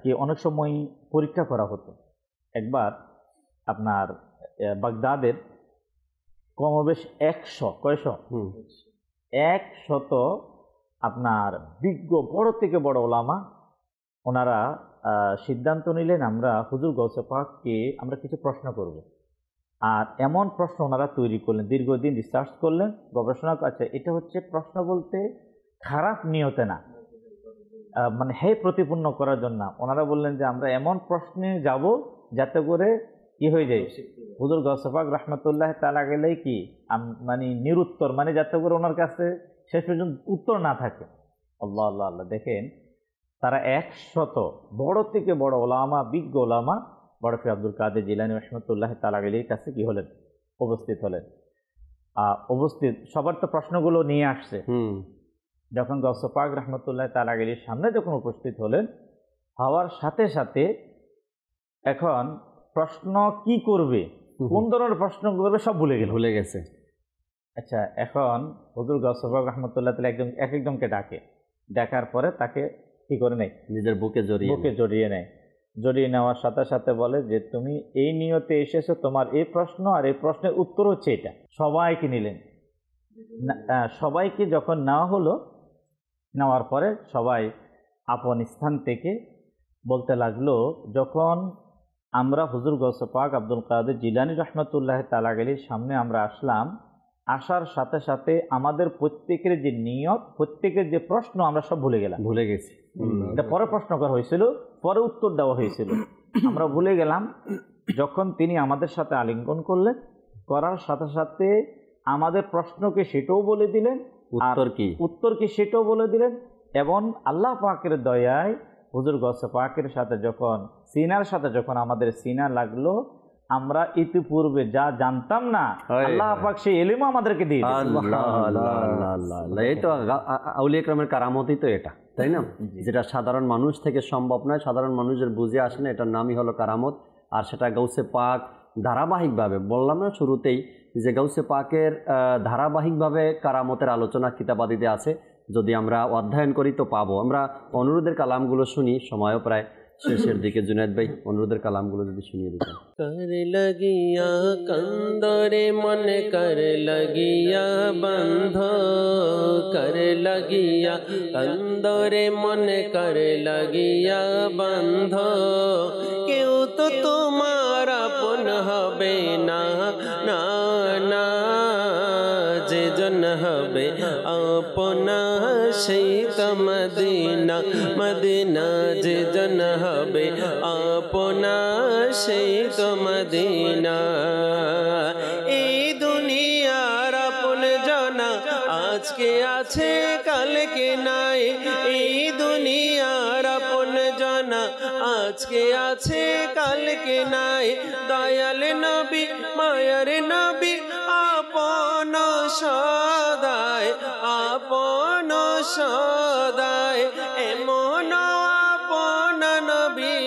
কে অনেক সময় পরীক্ষা করা হতো। একবার আপনার বাগদাদের কমবেশ 100 আপনার বিজ্ঞ বড় থেকে বড় ওলামা ওনারা সিদ্ধান্ত নিলেন আমরা হুজুর গৌসে পাককে আমরা কিছু প্রশ্ন করব। আর এমন প্রশ্ন ওনারা তৈরি করলেন, দীর্ঘদিন রিসার্চ করলেন, গবেষণা করছে। এটা হচ্ছে প্রশ্ন বলতে খারাপ নিয়তে না, মানে হে প্রতিপূর্ণ করার জন্য। ওনারা বললেন যে আমরা এমন প্রশ্নে যাব যাতে করে কি হয়ে যায়, হুজুর গৌসে পাক রাহমাতুল্লাহ তাআলা আলাইহি কি মানে নিরুত্তর, মানে যাতে করে ওনার কাছে শেষ পর্যন্ত উত্তর না থাকে। আল্লাহ আল্লাহ আল্লাহ, দেখেন তারা 100 বড় থেকে বড় ওলামা, বিজ্ঞ ওলামা বড় পীর আব্দুল কাদের জিলানী রাহমাতুল্লাহ তাআলা আলাইহির কাছে কি হলেন, উপস্থিত হলেন। উপস্থিত সবার তো প্রশ্নগুলো নিয়ে আসছে। যখন গৌসে পাক রাহমাতুল্লাহ তাআলা আলাইহির সামনে যখন উপস্থিত হলেন, হওয়ার সাথে সাথে এখন প্রশ্ন কি করবে, কোন ধরনের প্রশ্ন করবে সব ভুলে গেছে। আচ্ছা, এখন হুজুর গৌসে পাক রাহমাতুল্লাহ তাআলা একজনকে ডাকার পরে তাকে কি করে নেয়, নিজের বুকে জড়িয়ে নেয়। জড়িয়ে নেওয়ার সাথে সাথে বলে যে তুমি এই নিয়তে এসেছো, তোমার এই প্রশ্ন আর এই প্রশ্নের উত্তর হচ্ছে এটা। সবাইকে নিলেন, সবাইকে যখন নেওয়া হলো, নেওয়ার পরে সবাই আপন স্থান থেকে বলতে লাগলো, যখন আমরা হুজুর গৌসে পাক আব্দুল কাদের জিলানী রাহমাতুল্লাহ তাআলা আলাইহির সামনে আমরা আসলাম, আসার সাথে সাথে আমাদের প্রত্যেকের যে নিয়ত, প্রত্যেকের যে প্রশ্ন আমরা সব ভুলে গেছি। এটা পরে প্রশ্ন করা হয়েছিল, পরে উত্তর দেওয়া হয়েছিল, আমরা ভুলে গেলাম। যখন তিনি আমাদের সাথে আলিঙ্গন করলেন, করার সাথে সাথে আমাদের প্রশ্নকে সেটাও বলে দিলেন, উত্তর কি সেটাও বলে দিলেন। এবং আল্লাহ পাকের দয়ায় হুজুর গৌসে পাকের সাথে যখন সিনার সাথে যখন আমাদের সিনা লাগলো, আমরা ইতিপূর্বে যা জানতাম না আল্লাহ পাক সেই ইলম আমাদেরকে দিয়ে দিয়েছেন। এই তো আউলিয়া কেরামের কারামতই তো এটা, তাই না? যেটা সাধারণ মানুষ থেকে সম্ভব নয়, সাধারণ মানুষের বুঝে আসে না, এটার নামই হলো কারামত। আর সেটা গৌসে পাক ধারাবাহিকভাবে, বললাম না শুরুতেই যে গৌসে পাকের ধারাবাহিকভাবে কারামতের আলোচনা কিতাবাদিতে আছে। যদি আমরা অধ্যয়ন করি তো পাবো। আমরা অনুরোধের কালামগুলো শুনি, সময়ও প্রায় শেষের দিকে। জুনায়েদ ভাই, অনুরোধের কালামগুলো যদি শুনিয়ে দিতেন। कर लगिया कंदरे मन कर लगिया बंध, कर लगिया कंदरे मन कर लगिया बंध, केउ तो तुम्हारा अपन हबे ना, ना ना जे जन हबे अपना সেই তো মদিনা, মদিনা যে জন হবে আপনা সেই তো মদিনা। এই দুনিয়ার আপন জনা আজকে আছে কালকে নাই, এই দুনিয়ার আপন জনা আজকে আছে কালকে নাই। দয়াল নবী মায়ার নবী আপন সদায়, আপন সদায় এমন আপন নবী,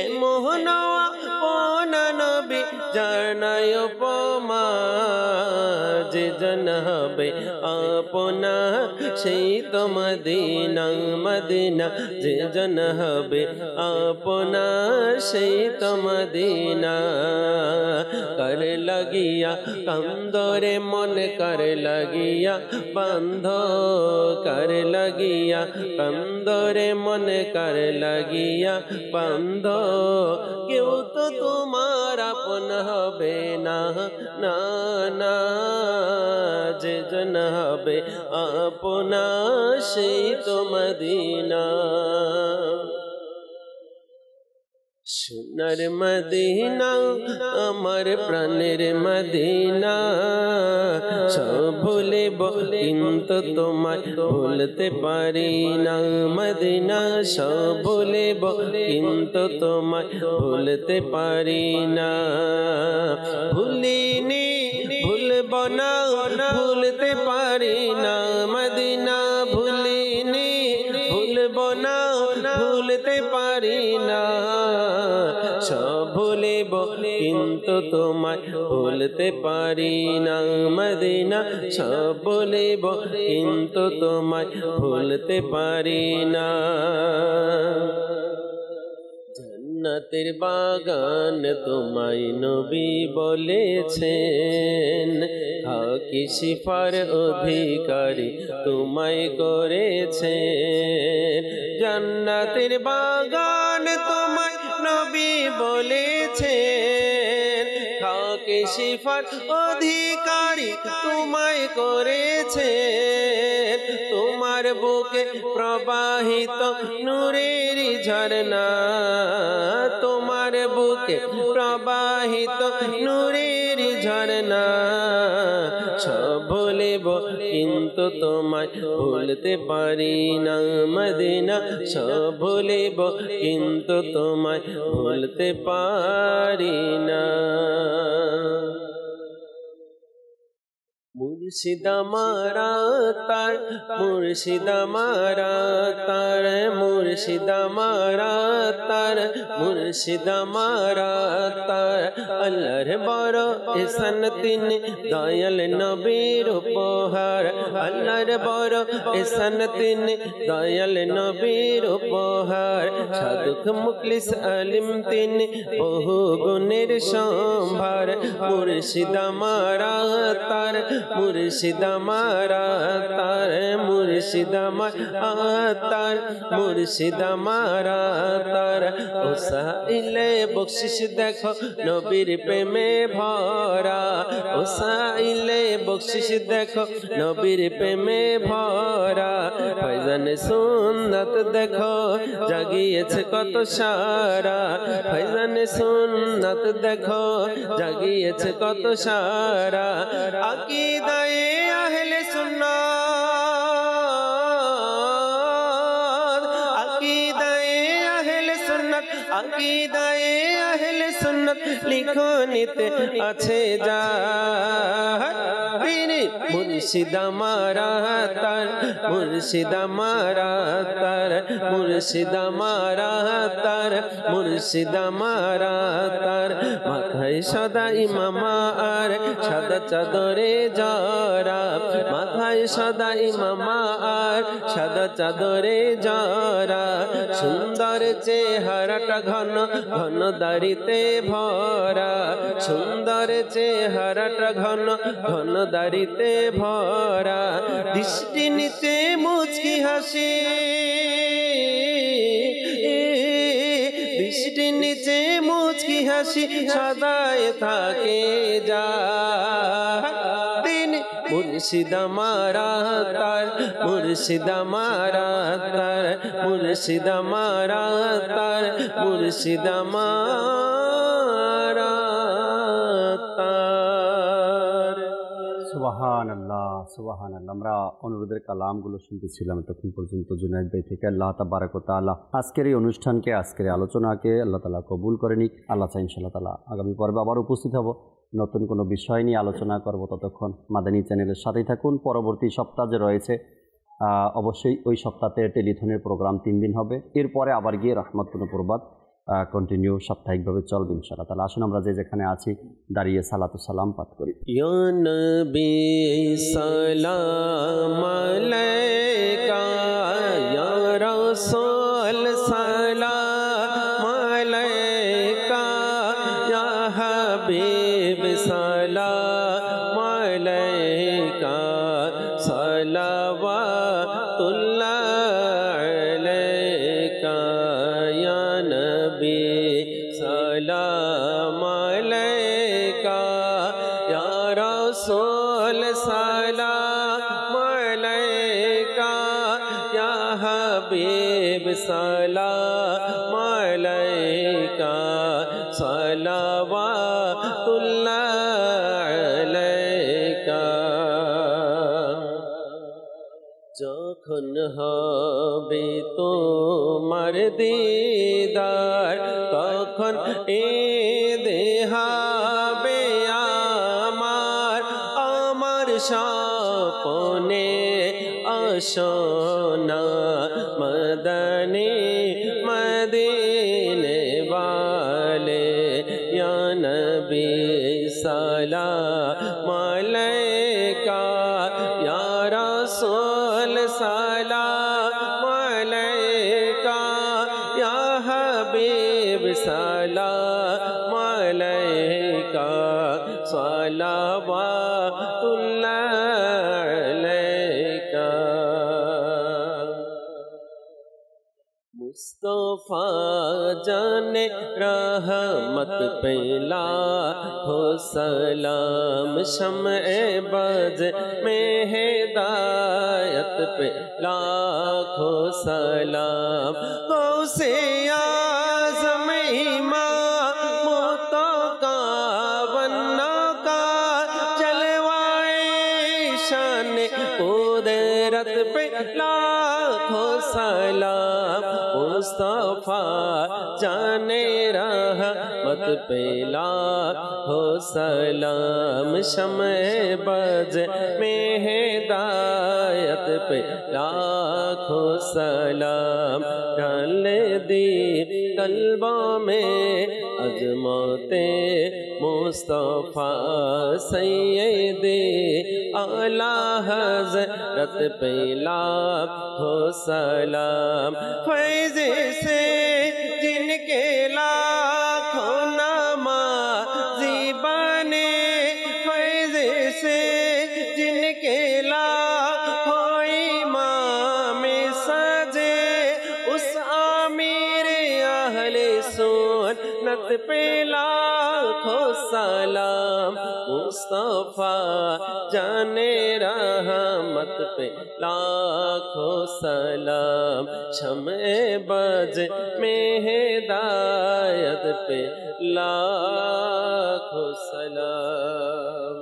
এমন আপন নবী জানায় উপমা, যে জন হবে আপনা সেই তো মদিনা, মদিনা যে জন হবে আপনা সেই তো মদিনা। कर लगिया कंदरे मन कर लगिया बंध, कर लगिया कंदरे मन कर लगिया बंध, क्यों तो तुम्हारा अपन हबे ना, ना ना जे जन हबे अपना সেই তো মদিনা। সোনার মদিনা আমার প্রাণের মদিনা, সব ভুলিব কিন্তু তোমায় ভুলতে পারি না। মদিনা সব ভুলিব কিন্তু তোমায় ভুলতে পারি না। ভুলিনি ভুলব না ভুলতে পারি না। মদিনা ভুলিনি ভুলব না ভুলতে পারি না। সব ভুলিব কিন্তু তোমায় ভুলতে পারি না। মদিনা সব ভুলিব কিন্তু তোমায় ভুলতে পারি না। জান্নাতের বাগান তোমায় নবী বলেছেন, হাকি সিফার অধিকারী তোমায় করেছেন। জান্নাতের বাগান তোমায় নবী বলেছেন, হাকি সিফার অধিকারী তোমায় করেছেন। তোমার বুকে প্রবাহিত নূরের ঝরনা, তোমার বুকে প্রবাহিত নূরের ঝরনা। সব ভুলিব কিন্তু তোমায় ভুলতে পারি না। মদিনা সব ভুলিব কিন্তু তোমায় ভুলতে পারি না। মুর্শিদ আমারা তার মুর্শিদ আমারা তার মুর্শিদ আমারা তার মুর্শিদ আমারা তার। আল্লাহর বড় এহসান তিনি দয়াল নবীর উপহার। আল্লাহর বড় এহসান তিনি দয়াল নবীর উপহার। সাধুক মুখলিস আলিম তিনি বহু গুণের সম্ভার। মুর্শিদ আমারা তার মুর্শিদ আমারা তার মুর্শিদ আমারা তার মুর্শিদ আমারা তার। ওসাইলে বকশিশ দেখো নবীর প্রেমে ভরা। ওসাইলে বকশিশ দেখো নবীর প্রেমে ভরা। ফয়জান সুন্নাত দেখো জাগিয়েছে কত সারা। ফয়জান সুন্নাত দেখো জাগিয়েছে কত সারা। আকিদায়ে আহলে সুন্নাত, আকিদায়ে আহলে সুন্নাত, আকিদায়ে আহলে সুন্নাত লিখনিতে আছে যা। মুর্শিদ আমারা তার মুর্শিদ আমারা তার মুর্শিদ আমারা তার মুর্শিদ আমারা তার। মাথায় সদা ইমামা আর সাদা চাদরে জরা। মাথায় সদা ইমামা আর সাদা চাদরে জরা। সুন্দর চেহারাটা ঘন ঘন দাড়িতে ভরা। সুন্দর চেহারাটা ঘন ঘন দাড়িতে ভরা। দৃষ্টি নিচে মুচকি হাসি, দৃষ্টি নিচে মুচকি হাসি সদায় থাকে যা। তিনি মুর্শিদ আমারা তার মুর্শিদ আমারা তার মুর্শিদ আমারা তার মুর্শিদ আমারা তার। সুবহানাল্লাহ সুবহানাল্লাহ। আমরা অনুরোধের কালামগুলো শুনতেছিলাম তখন পর্যন্ত জুনায়েদ ভাই থেকে। আল্লাহ তাবারক ওয়া তাআলা আজকের এই অনুষ্ঠানকে আজকের আলোচনাকে আল্লাহ তাআলা কবুল করে নিক। আল্লাহ চাই ইনশাআল্লাহ তাআলা আগামী পর্বে আবার উপস্থিত হব, নতুন কোনো বিষয় নিয়ে আলোচনা করব। ততক্ষণ মাদানী চ্যানেলের সাথেই থাকুন। পরবর্তী সপ্তাহ যে রয়েছে অবশ্যই ওই সপ্তাহে টেলিথনের প্রোগ্রাম 3 দিন হবে। এরপরে আবার গিয়ে রহমতুল প্রবাদ কন্টিনিউ সাপ্তাহিকভাবে চলবে ইনশাআল্লাহ তাআলা। আসুন আমরা যে যেখানে আছি দাঁড়িয়ে সালাতু সালাম পাঠ করি। ইয়া নবী সালাম আলাইকা, ইয়া রাসূল সালাম আলাইকা, ইয়া হাবিব সালাম আলাইকা, সালাওয়াতুল্লাহ আলাইকা, ইয়া নবী সালাম আলাইকা, ইয়া রাসূল সালাম আলাইকা, ইয়া হাবিব সালাম আলাইকা। যখন হবে তোমার দিদার তখন এ দেহাবে আমার আমার স্বপ্নে আসনা মদনে মদিনে वाले या नबी सलाम अलैका या रसूल सलाम अलैका या हबीब सलाम अलैका सलावतुल्लाह अलैका मुस्तफा जाने रहमत पेला हो सलाम शम्ए बज में हिदायत पे लाखों सलाम गौसे आज़म इमाम तो का बन्ना का जलवाए शान कुदरत पे लाखों सलाम मुस्तफा जाने रहमत पे लाखो सलाम शम्ए बज में हिदायत पे लाखो सलाम डाल दी कल्बों में अजमते मुस्तफा सैयदे आला हज़रत पे लाखो सलाम फैज़ से जिनके लाखों नमाज़ी बने फैज़ से जिनके लाखों इमाम सजे उस आमिर अहले सुन्नत पे लाखों सलाम मुस्तफा जाने रहमत पे लाखों सलाम शम्ए बज में हिदायत पे लाखों सलाम।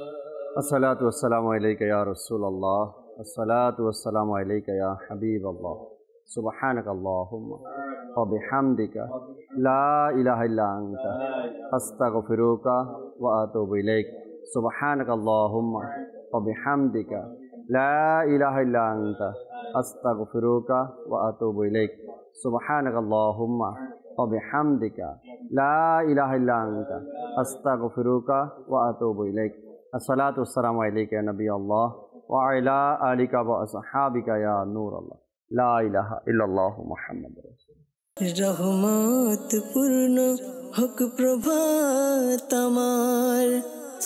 अस्सलातु वस्सलामु अलैका या रसूल अल्लाह, अस्सलातु वस्सलामु अलैका या हबीब अल्लाह, सुब्हानकल्लाहुम्मा व बिहम्दिका ला इलाहा इल्ला अंता अस्तगफिरुका व अतूबु इलैक। सुब्हानकल्लाहुम्मा व बिहम्दिका ला इलाहा इल्ला अंता अस्तगफिरुका व अतूबु इलैक। सुब्हानकल्लाहुम्मा व बिहम्दिका ला इलाहा इल्ला अंता अस्तगफिरुका व अतूबु इलैक। अस्सलातु वस्सलामु अलैका या नबी अल्लाह व अला आलिका व असहाबिका या नूर अल्लाह, ला इलाहा इल्लल्लाहु मुहम्मदुर रासूलुल्लाह। रहमत पूर्ण হক প্রভাত আমার,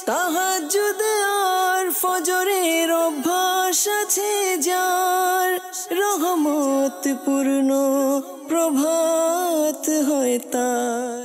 তাহাজ্জুদ আর ফজরের অভ্যাস আছে যার, রহমত পূর্ণ প্রভাত হয় তার।